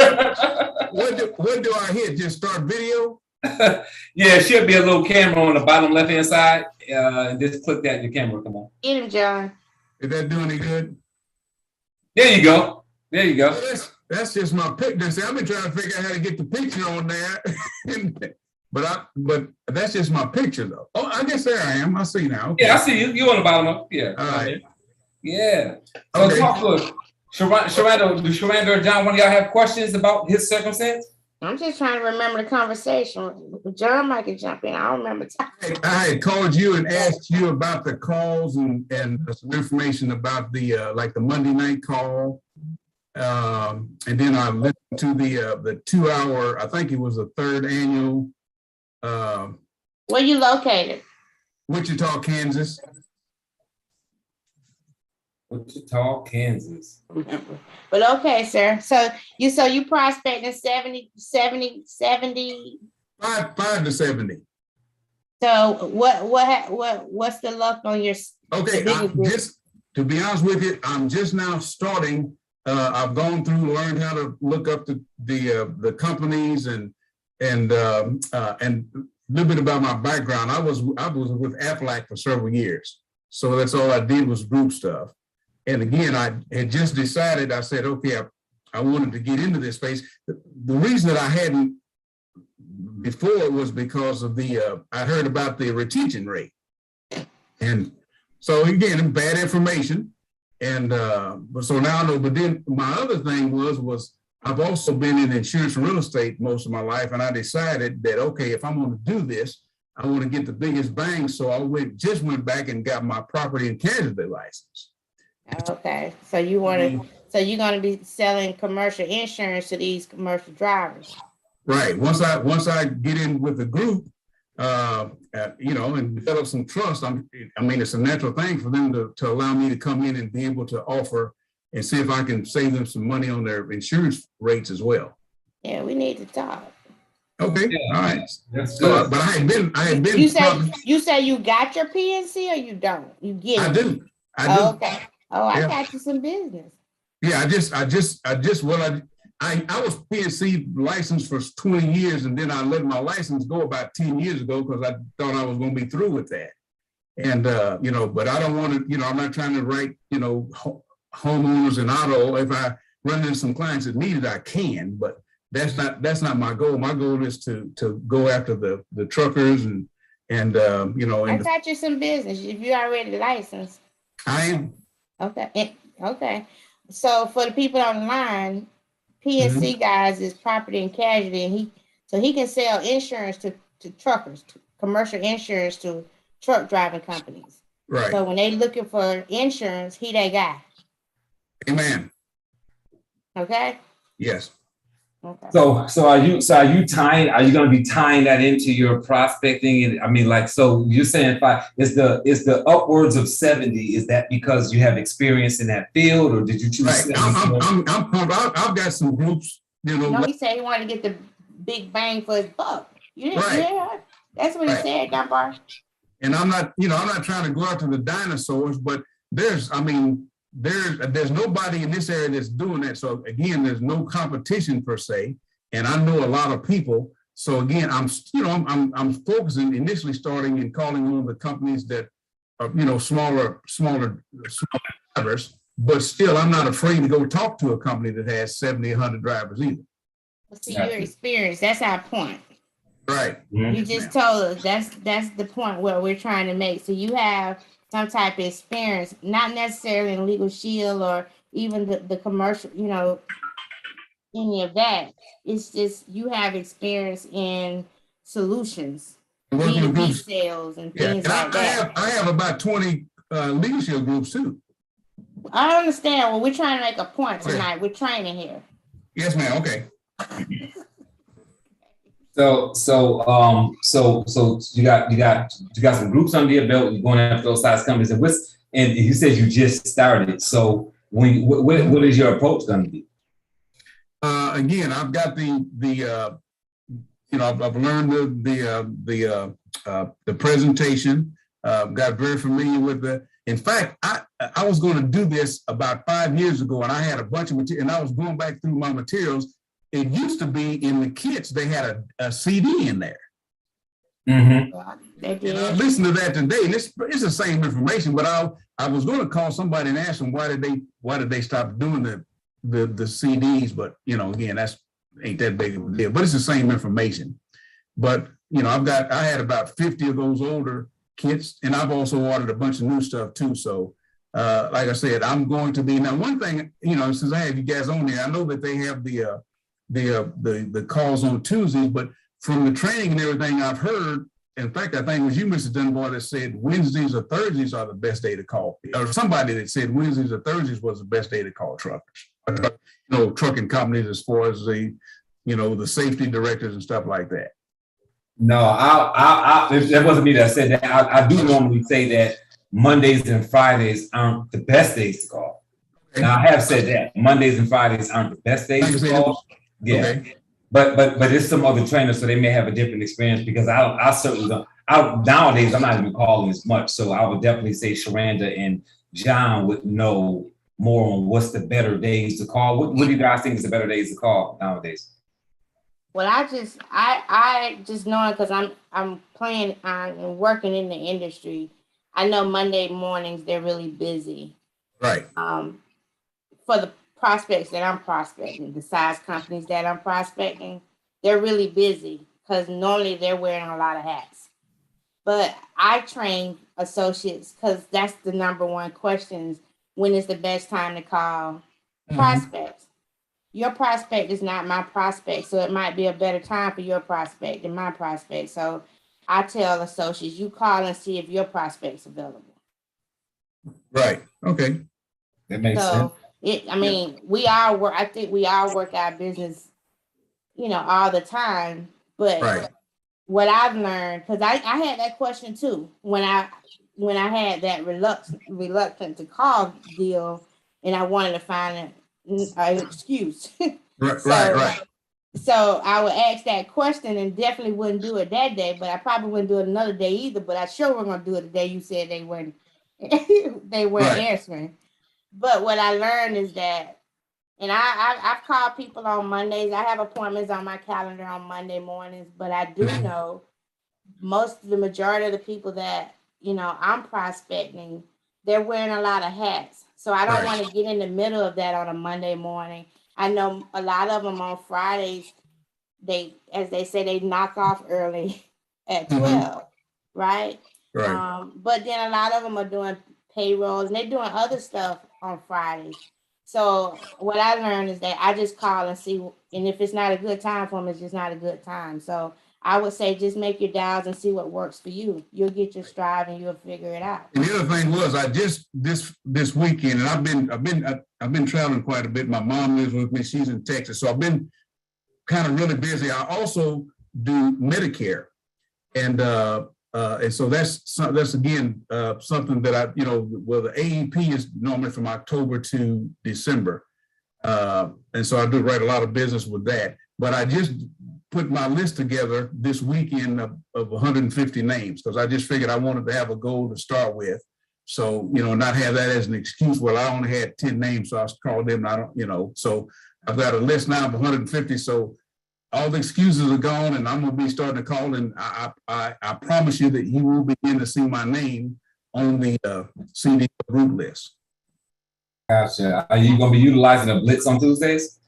[SPEAKER 12] what do I hit? Just start video?
[SPEAKER 1] Yeah, it should be a little camera on the bottom left-hand side. And just click that. Your camera, come on.
[SPEAKER 5] Get him, John.
[SPEAKER 12] Is that doing any good?
[SPEAKER 1] There you go. There you go.
[SPEAKER 12] That's just my picture. See, I've been trying to figure out how to get the picture on there. but that's just my picture though. Oh, I guess there I am. I see now. Okay.
[SPEAKER 1] Yeah, I see you. You on the bottom of yeah.
[SPEAKER 12] All right.
[SPEAKER 1] Yeah. So
[SPEAKER 12] okay.
[SPEAKER 1] Talk to us. Sharanda or John, one of y'all have questions about his circumstance?
[SPEAKER 5] I'm just trying to remember the conversation. John might can jump in. I don't remember.
[SPEAKER 12] I had called you and asked you about the calls and some information about the like the Monday night call. And then I listened to the 2 hour, I think it was the third annual.
[SPEAKER 5] Where you located?
[SPEAKER 12] Wichita, Kansas.
[SPEAKER 1] Wichita, Kansas.
[SPEAKER 5] But okay, sir. So you prospecting 5
[SPEAKER 12] to 70.
[SPEAKER 5] So what's the luck on your?
[SPEAKER 12] Okay, just to be honest with you, I'm just now starting. I've gone through, learned how to look up the companies and a little bit about my background. I was with Aflac for several years, so that's all I did was group stuff. And again, I had just decided. I said, okay, I wanted to get into this space. The reason that I hadn't before was because of I heard about the retention rate, and so again, bad information. And so now I know. But then my other thing was I've also been in insurance and real estate most of my life, and I decided that okay, if I'm going to do this, I want to get the biggest bang. So I went back and got my property and casualty license.
[SPEAKER 5] Okay, so you're going to be selling commercial insurance to these commercial drivers,
[SPEAKER 12] right? Once I get in with the group, and develop some trust. It's a natural thing for them to allow me to come in and be able to offer and see if I can save them some money on their insurance rates as well.
[SPEAKER 5] Yeah, we need to talk.
[SPEAKER 12] Okay,
[SPEAKER 1] yeah.
[SPEAKER 12] All right.
[SPEAKER 1] That's good.
[SPEAKER 12] But I had been.
[SPEAKER 5] You say you got your PNC or you don't? You get it?
[SPEAKER 12] I do.
[SPEAKER 5] Okay. Oh, I got you some business.
[SPEAKER 12] Yeah, I was PNC licensed for 20 years, and then I let my license go about 10 years ago because I thought I was going to be through with that. And but I don't want to. I'm not trying to write homeowners and auto. If I run into some clients that need it, I can. But that's not my goal. My goal is to go after the truckers and I
[SPEAKER 5] got you some business. If you already licensed.
[SPEAKER 12] I am.
[SPEAKER 5] Okay. So for the people online, PNC guys is property and casualty, and he can sell insurance to truckers, to commercial insurance to truck driving companies.
[SPEAKER 12] Right.
[SPEAKER 5] So when they looking for insurance, he they guy.
[SPEAKER 12] Amen.
[SPEAKER 5] Okay.
[SPEAKER 12] Yes.
[SPEAKER 5] Okay.
[SPEAKER 1] So are you going to be tying that into your prospecting? And I mean, like, so you're saying is the upwards of 70, is that because you have experience in that field, or did you choose?
[SPEAKER 12] Right. I've got some groups, you know.
[SPEAKER 5] No, he said he wanted to get the big bang for his buck. You didn't hear? That's what he said, Dunbar.
[SPEAKER 12] And I'm not trying to go out to the dinosaurs, but there's nobody in this area that's doing that. So again, there's no competition per se, and I know a lot of people. So again, I'm focusing initially, starting and calling on the companies that are, smaller drivers, but still I'm not afraid to go talk to a company that has 70, 100 drivers either.
[SPEAKER 5] See, your experience, that's our point.
[SPEAKER 12] Right.
[SPEAKER 5] You just told us that's the point where we're trying to make. So you have some type of experience, not necessarily in Legal Shield or even the commercial, any of that. It's just you have experience in solutions, B2B sales and things like that.
[SPEAKER 12] I have about 20 leadership groups too.
[SPEAKER 5] I understand. Well, we're trying to make a point tonight. We're training here.
[SPEAKER 12] Yes, ma'am. Okay.
[SPEAKER 1] So you got some groups under your belt. You're going after those size companies, and you said you just started. So what is your approach going to be?
[SPEAKER 12] Again, I've got I've learned the presentation. Got very familiar with the. In fact, I was going to do this about 5 years ago, and I had a bunch of material, and I was going back through my materials. It used to be in the kits, they had a CD in there.
[SPEAKER 1] Mm-hmm.
[SPEAKER 12] And I listened to that today, and it's the same information, but I was going to call somebody and ask them why did they stop doing the CDs, but again, that's ain't that big of a deal, but it's the same information. But I had about 50 of those older kits, and I've also ordered a bunch of new stuff too. So like I said, I'm going to be now. One thing, since I have you guys on there, I know that they have the calls on Tuesdays, but from the training and everything I've heard, in fact, I think it was you, Mr. Dunbar, that said Wednesdays or Thursdays are the best day to call, or somebody that said Wednesdays or Thursdays was the best day to call truckers, trucking companies, as far as the safety directors and stuff like that.
[SPEAKER 1] No, that wasn't me that said that. I do normally say that Mondays and Fridays aren't the best days to call. Okay. Now, I have said that Mondays and Fridays aren't the best days to call. Yeah, okay. But it's some other trainers, so they may have a different experience, because I certainly don't. Nowadays, I'm not even calling as much, so I would definitely say Sharanda and John would know more on what's the better days to call. What do you guys think is the better days to call nowadays?
[SPEAKER 5] Well, I just know it because I'm playing and working in the industry. I know Monday mornings they're really busy.
[SPEAKER 12] Right.
[SPEAKER 5] For the prospects that I'm prospecting, the size companies that I'm prospecting, they're really busy because normally they're wearing a lot of hats. But I train associates because that's the number one questions. When is the best time to call prospects? Your prospect is not my prospect, so it might be a better time for your prospect than my prospect. So I tell associates, you call and see if your prospect's available.
[SPEAKER 12] Right. Okay.
[SPEAKER 1] That makes sense.
[SPEAKER 5] We all work. I think we all work our business, all the time. But what I've learned, because I had that question too when I had that reluctant to call deal, and I wanted to find an excuse. Right. So I would ask that question and definitely wouldn't do it that day, but I probably wouldn't do it another day either. But I sure we're gonna do it the day you said they weren't answering. But what I learned is that, and I've called people on Mondays. I have appointments on my calendar on Monday mornings, but I do know the majority of the people that, I'm prospecting, they're wearing a lot of hats. So I don't want to get in the middle of that on a Monday morning. I know a lot of them on Fridays, as they say, they knock off early at 12, right? But then a lot of them are doing payrolls and they're doing other stuff on Fridays. So what I learned is that I just call and see, and if it's not a good time for them, it's just not a good time. So I would say just make your dials and see what works for you. You'll get your stride and you'll figure it out.
[SPEAKER 12] And the other thing was, I just this weekend, and I've been traveling quite a bit. My mom lives with me; she's in Texas, so I've been kind of really busy. I also do Medicare, and so that's again something that I, well, the AEP is normally from October to December, and so I do write a lot of business with that. But I just put my list together this weekend of 150 names because I just figured I wanted to have a goal to start with. So, not have that as an excuse. Well, I only had 10 names, so I called them. I don't, so I've got a list now of 150. So all the excuses are gone, and I'm going to be starting to call. And I promise you that you will begin to see my name on the CD group list.
[SPEAKER 1] Gotcha. Are you going to be utilizing a blitz on Tuesdays?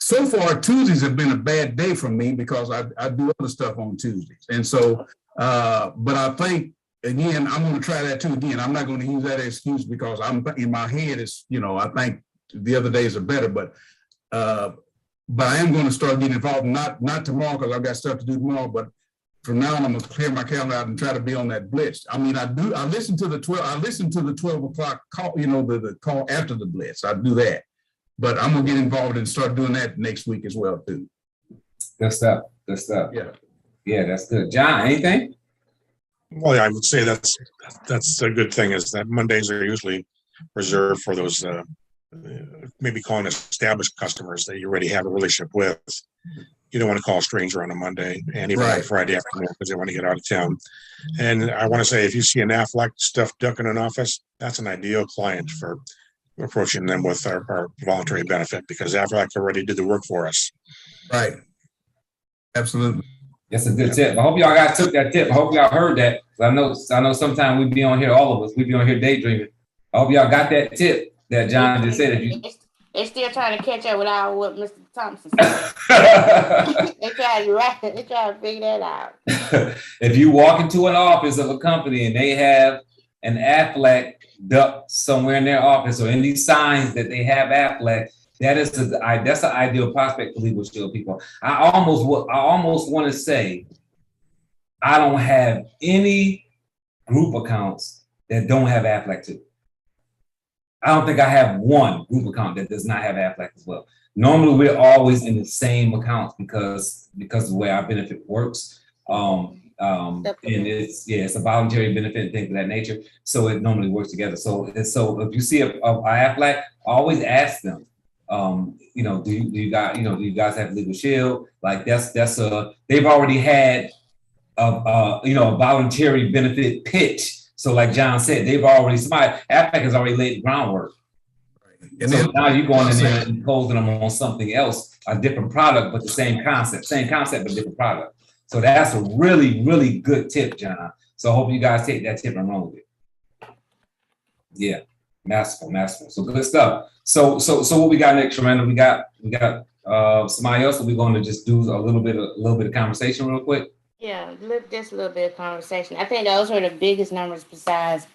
[SPEAKER 12] So far, Tuesdays have been a bad day for me because I do other stuff on Tuesdays. And so, but I think, again, I'm going to try that too. Again, I'm not going to use that excuse because I'm in my head is, I think the other days are better, but I am going to start getting involved, not tomorrow because I've got stuff to do tomorrow, but from now on, I'm going to clear my calendar out and try to be on that blitz. I mean, I listen to the 12 o'clock call, the call after the blitz. I do that. But I'm gonna get involved and start doing that next week as well too.
[SPEAKER 1] Good stuff. Good stuff.
[SPEAKER 12] Yeah,
[SPEAKER 1] that's good. John, anything?
[SPEAKER 10] Well, yeah, I would say that's a good thing is that Mondays are usually reserved for those maybe calling established customers that you already have a relationship with. You don't want to call a stranger on a Monday and even on Friday afternoon because they want to get out of town. And I want to say, if you see an Aflac stuff duck in an office, that's an ideal client for approaching them with our voluntary benefit because Aflac already did the work for us.
[SPEAKER 12] Right. Absolutely.
[SPEAKER 1] That's a good tip. I hope y'all took that tip. I hope y'all heard that. I know sometimes we be on here, all of us, we be on here daydreaming. I hope y'all got that tip that John just said.
[SPEAKER 5] They're still trying to catch up with what Mr. Thompson said. They trying to figure that out.
[SPEAKER 1] If you walk into an office of a company and they have an Aflac duck somewhere in their office or in these signs that they have Aflac, that's an ideal prospect for Legal Shield people. I almost want to say I don't have any group accounts that don't have Aflac too. I don't think I have one group account that does not have Aflac as well. Normally we're always in the same accounts because of the way our benefit works. And it's a voluntary benefit and things of that nature. So it normally works together. So if you see a Aflac, always ask them, do you guys have Legal Shield? Like they've already had a voluntary benefit pitch. So like John said, Aflac has already laid the groundwork. And so now you're going in there and imposing them on something else, a different product, but the same concept, but different product. So that's a really, really good tip, John. So I hope you guys take that tip and run with it. Yeah, masterful. So good stuff. So what we got next, Sharanda? We got somebody else. So we're going to just do a little bit of conversation real quick.
[SPEAKER 5] Yeah, just a little bit of conversation. I think those were the biggest numbers besides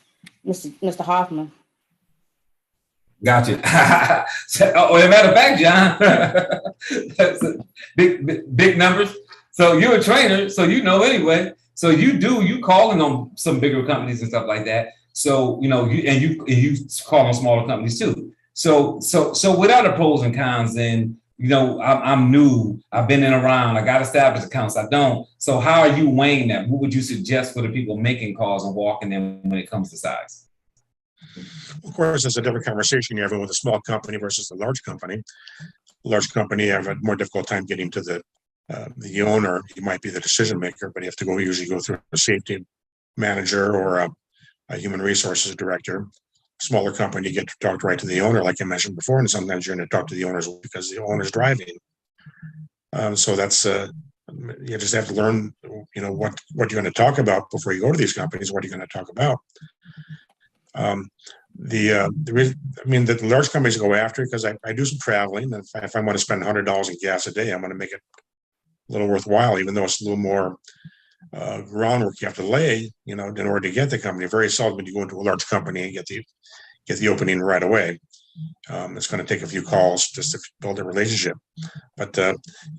[SPEAKER 5] Mr. Hoffman.
[SPEAKER 1] Gotcha. As a matter of fact, John, that's big numbers. So you're a trainer, so anyway. So you calling on some bigger companies and stuff like that. So you call on smaller companies too. So without the pros and cons, then I'm new. I've been in around. I got established accounts. I don't. So how are you weighing that? What would you suggest for the people making calls and walking in when it comes to size?
[SPEAKER 10] Of course, it's a different conversation you're having with a small company versus a large company. Large company, you have a more difficult time getting to the owner. You might be the decision maker, but you have to usually go through a safety manager or a human resources director. Smaller company, you get to talk right to the owner, like I mentioned before, and sometimes you're going to talk to the owners because the owner's driving. So that's you just have to learn, what you're going to talk about before you go to these companies. What are you going to talk about? The large companies go after because I do some traveling. And if I want to spend $100 in gas a day, I'm going to make it a little worthwhile, even though it's a little more groundwork you have to lay, in order to get the company. Very seldom when you go into a large company and get the opening right away. It's going to take a few calls just to build a relationship. But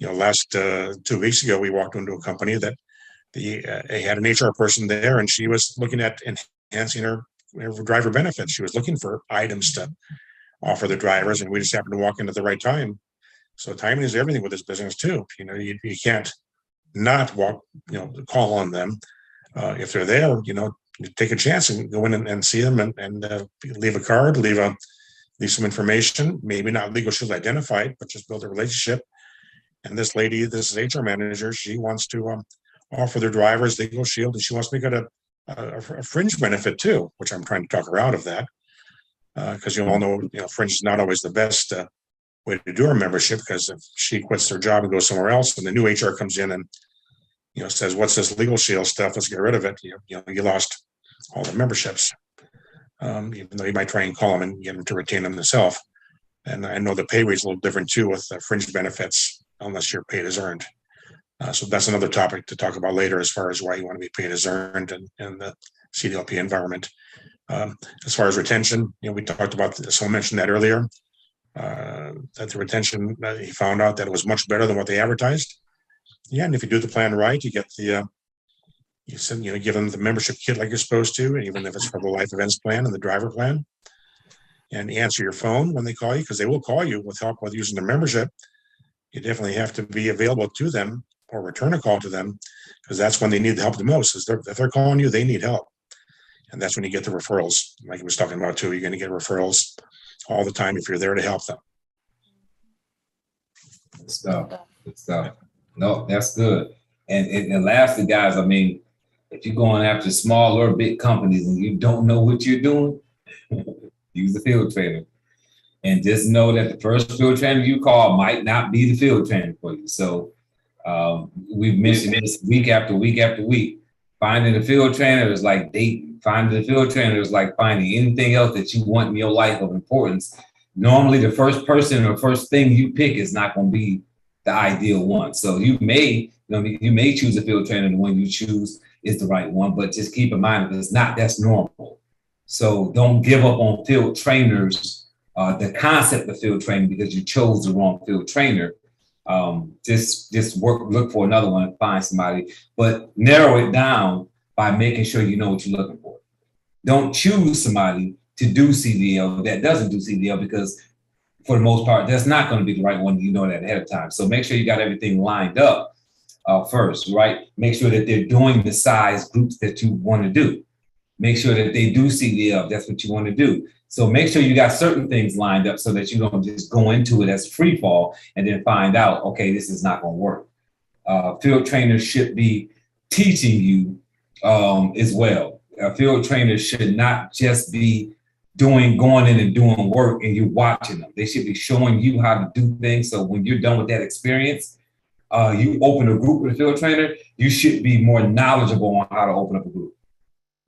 [SPEAKER 10] last 2 weeks ago, we walked into a company that they had an HR person there, and she was looking at enhancing her driver benefits. She was looking for items to offer the drivers, and we just happened to walk in at the right time. So timing is everything with this business too. You can't not call on them if they're there. Take a chance and go in and see them and leave a card, leave some information. Maybe not Legal Shield identified, but just build a relationship. And this lady, this is HR manager, she wants to offer their drivers Legal Shield, and she wants to make it a fringe benefit too, which I'm trying to talk her out of that, because you all know, fringe is not always the best way to do our membership, because if she quits her job and goes somewhere else, and the new HR comes in and says, "What's this Legal Shield stuff? Let's get rid of it." You lost all the memberships, even though you might try and call them and get them to retain them themselves. And I know the pay rate's a little different too with fringe benefits, unless your paid as earned. So that's another topic to talk about later, as far as why you want to be paid as earned in the CDLP environment. As far as retention, we talked about, someone mentioned that earlier, that the retention, he found out that it was much better than what they advertised. Yeah, and if you do the plan right, you get give them the membership kit like you're supposed to, and even if it's for the life events plan and the driver plan, and answer your phone when they call you, because they will call you with help with using the membership. You definitely have to be available to them or return a call to them, because that's when they need the help the most. If they're calling you, they need help. And that's when you get the referrals, like I was talking about too. You're going to get referrals all the time if you're there to help them.
[SPEAKER 1] Good stuff. Good stuff. No, that's good. And lastly, guys, if you're going after small or big companies and you don't know what you're doing, use the field trainer. And just know that the first field trainer you call might not be the field trainer for you. So we've mentioned this week after week after week. Finding a field trainer is like dating. Finding a field trainer is like finding anything else that you want in your life of importance. Normally, the first person or first thing you pick is not going to be the ideal one. So you may choose a field trainer, and the one you choose is the right one, but just keep in mind, if it's not, that's normal. So don't give up on field trainers, the concept of field training, because you chose the wrong field trainer. Just look for another one and find somebody, but narrow it down by making sure you know what you're looking for. Don't choose somebody to do CDL that doesn't do CDL, because for the most part, that's not going to be the right one. You know that ahead of time. So make sure you got everything lined up first, right? Make sure that they're doing the size groups that you want to do. Make sure that they do CDL, that's what you want to do. So make sure you got certain things lined up so that you don't just go into it as free fall and then find out, okay, this is not going to work. Field trainers should be teaching you as well. Field trainers should not just be going in and doing work and you watching them. They should be showing you how to do things. So when you're done with that experience, you open a group with a field trainer, you should be more knowledgeable on how to open up a group.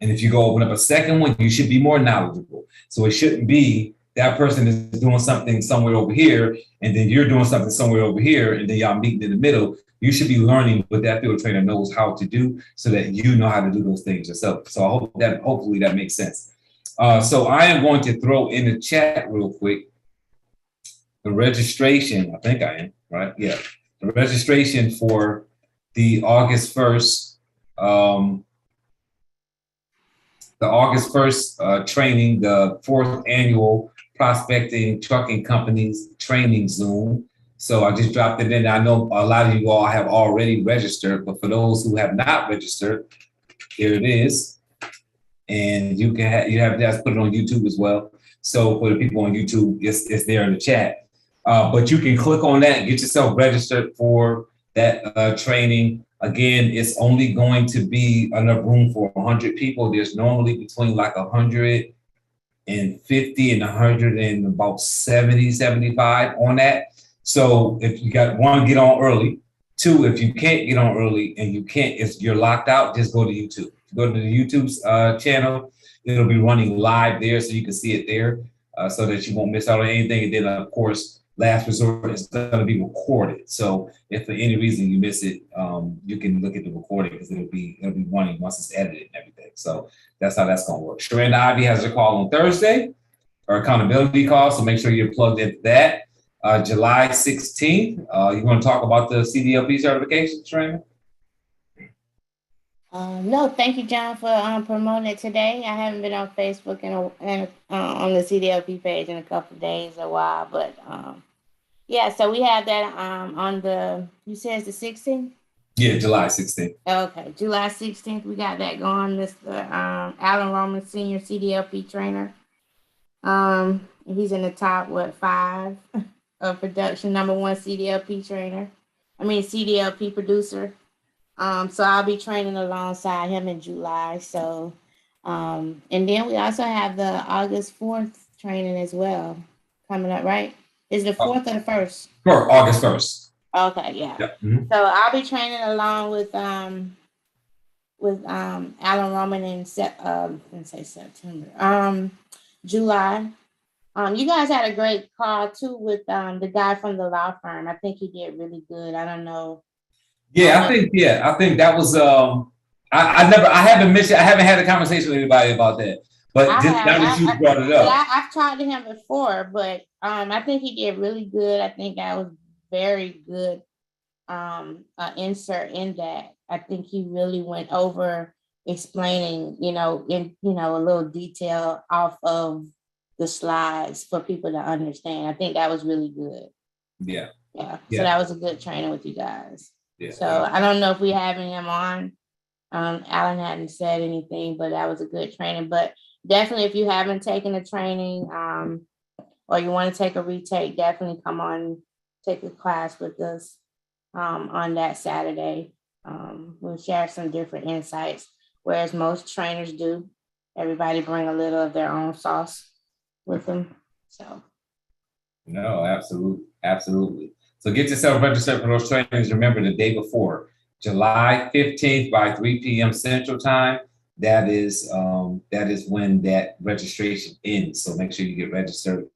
[SPEAKER 1] And if you go open up a second one, you should be more knowledgeable. So it shouldn't be that person is doing something somewhere over here, and then you're doing something somewhere over here, and then y'all meeting in the middle. You should be learning what that field trainer knows how to do so that you know how to do those things yourself. So hopefully that makes sense. So I am going to throw in the chat real quick the registration. I think I am, right? Yeah. The registration for the August 1st, training, the 4th annual Prospecting Trucking Companies Training Zoom. So I just dropped it in. I know a lot of you all have already registered, but for those who have not registered, here it is. And you have to put it on YouTube as well. So for the people on YouTube, it's there in the chat. But you can click on that and get yourself registered for that training. Again, it's only going to be enough room for 100 people. There's normally between like 150 and 100 and about 70, 75 on that. So if you got one, get on early. Two, if you can't get on early and if you're locked out, just go to YouTube. Go to the YouTube channel. It'll be running live there, so you can see it there, so that you won't miss out on anything. And then, of course, last resort is going to be recorded. So if for any reason you miss it, you can look at the recording because it'll be running once it's edited and everything. So that's how that's going to work. Sharanda Ivy has her call on Thursday. or accountability call. So make sure you're plugged into that. July 16th, you want to talk about the CDLP certification training?
[SPEAKER 5] No, thank you, John, for promoting it today. I haven't been on Facebook and on the CDLP page in a couple of days, a while, but yeah. So we have that on the. You said it's the 16th.
[SPEAKER 1] Yeah, July 16th.
[SPEAKER 5] Okay, July 16th. We got that going. Mr. Alan Roman, senior CDLP trainer. He's in the top 5 of production, #1 CDLP trainer. I mean CDLP producer. So I'll be training alongside him in July. So, and then we also have the August 4th training as well coming up, right? Is the 4th or the 1st?
[SPEAKER 1] For August 1st.
[SPEAKER 5] Okay, yeah.
[SPEAKER 1] Mm-hmm.
[SPEAKER 5] So I'll be training along with Alan Roman in September. July. You guys had a great call too with the guy from the law firm. I think he did really good. I don't know.
[SPEAKER 1] Yeah, I think that was I haven't had a conversation with anybody about that. But now that you brought it up.
[SPEAKER 5] I've talked to him before, but I think he did really good. I think that was very good insert in that. I think he really went over explaining, in a little detail off of the slides for people to understand. I think that was really good.
[SPEAKER 1] Yeah.
[SPEAKER 5] So that was a good training with you guys.
[SPEAKER 1] Yeah.
[SPEAKER 5] So I don't know if we having him on. Alan hadn't said anything, but that was a good training. But definitely, if you haven't taken a training or you want to take a retake, definitely come on, take a class with us on that Saturday. We'll share some different insights, whereas most trainers do. Everybody bring a little of their own sauce with them. So.
[SPEAKER 1] No, absolutely. So get yourself registered for those trainings. Remember, the day before, July 15th by 3 p.m. Central Time. That is when that registration ends. So make sure you get registered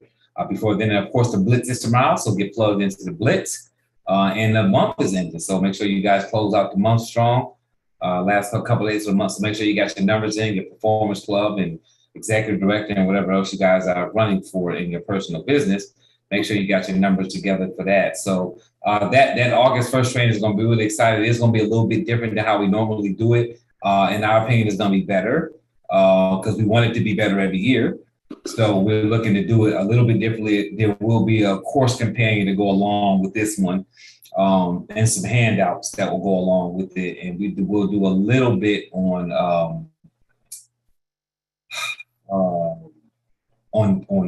[SPEAKER 1] before then. And of course, the Blitz is tomorrow, so get plugged into the Blitz. And the month is ending, so make sure you guys close out the month strong. Last couple of days of the month, so make sure you got your numbers in, your performance club, and executive director, and whatever else you guys are running for in your personal business. Make sure you got your numbers together for that. So that August 1st training is going to be really exciting. It's going to be a little bit different than how we normally do it. In our opinion, it's going to be better because we want it to be better every year. So we're looking to do it a little bit differently. There will be a course companion to go along with this one and some handouts that will go along with it. And we'll do a little bit on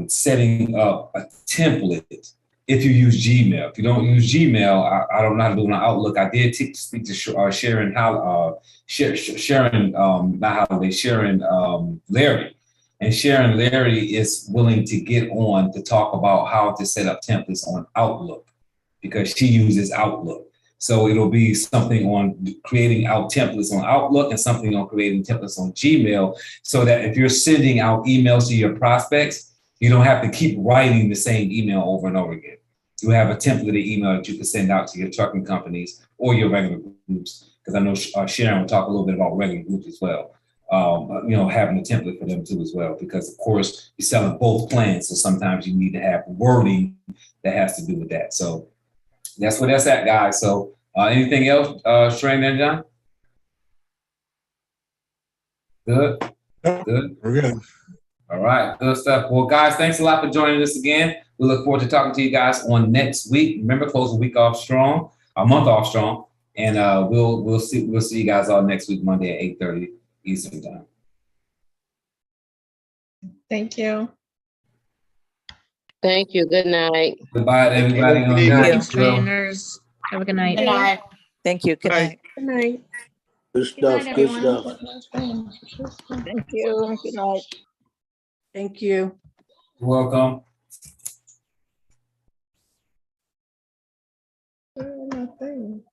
[SPEAKER 1] setting up a template if you use Gmail. If you don't use Gmail, I don't know how to do it on Outlook. I did speak to Sharon Larry. And Sharon Larry is willing to get on to talk about how to set up templates on Outlook because she uses Outlook. So it'll be something on creating out templates on Outlook and something on creating templates on Gmail so that if you're sending out emails to your prospects, you don't have to keep writing the same email over and over again. You have a template email that you can send out to your trucking companies or your regular groups, because I know Sharon will talk a little bit about regular groups as well. Having a template for them too as well, because of course you're selling both plans. So sometimes you need to have wording that has to do with that. So that's where that's at, guys. So anything else, Shireen and John? Good.
[SPEAKER 10] We're good.
[SPEAKER 1] All right, good stuff. Well, guys, thanks a lot for joining us again. We look forward to talking to you guys on next week. Remember, close the week off strong, a month off strong, and we'll see you guys all next week, Monday at 8:30 Eastern Time.
[SPEAKER 8] Thank you.
[SPEAKER 13] Thank you. Good night.
[SPEAKER 1] Goodbye, everybody.
[SPEAKER 4] Thanks, trainers. Have a good night.
[SPEAKER 5] Good night.
[SPEAKER 6] Thank you. Good night.
[SPEAKER 8] Good night.
[SPEAKER 7] Good stuff, good stuff.
[SPEAKER 8] Thank you. Good night.
[SPEAKER 6] Thank you.
[SPEAKER 1] You're welcome.
[SPEAKER 8] Nothing.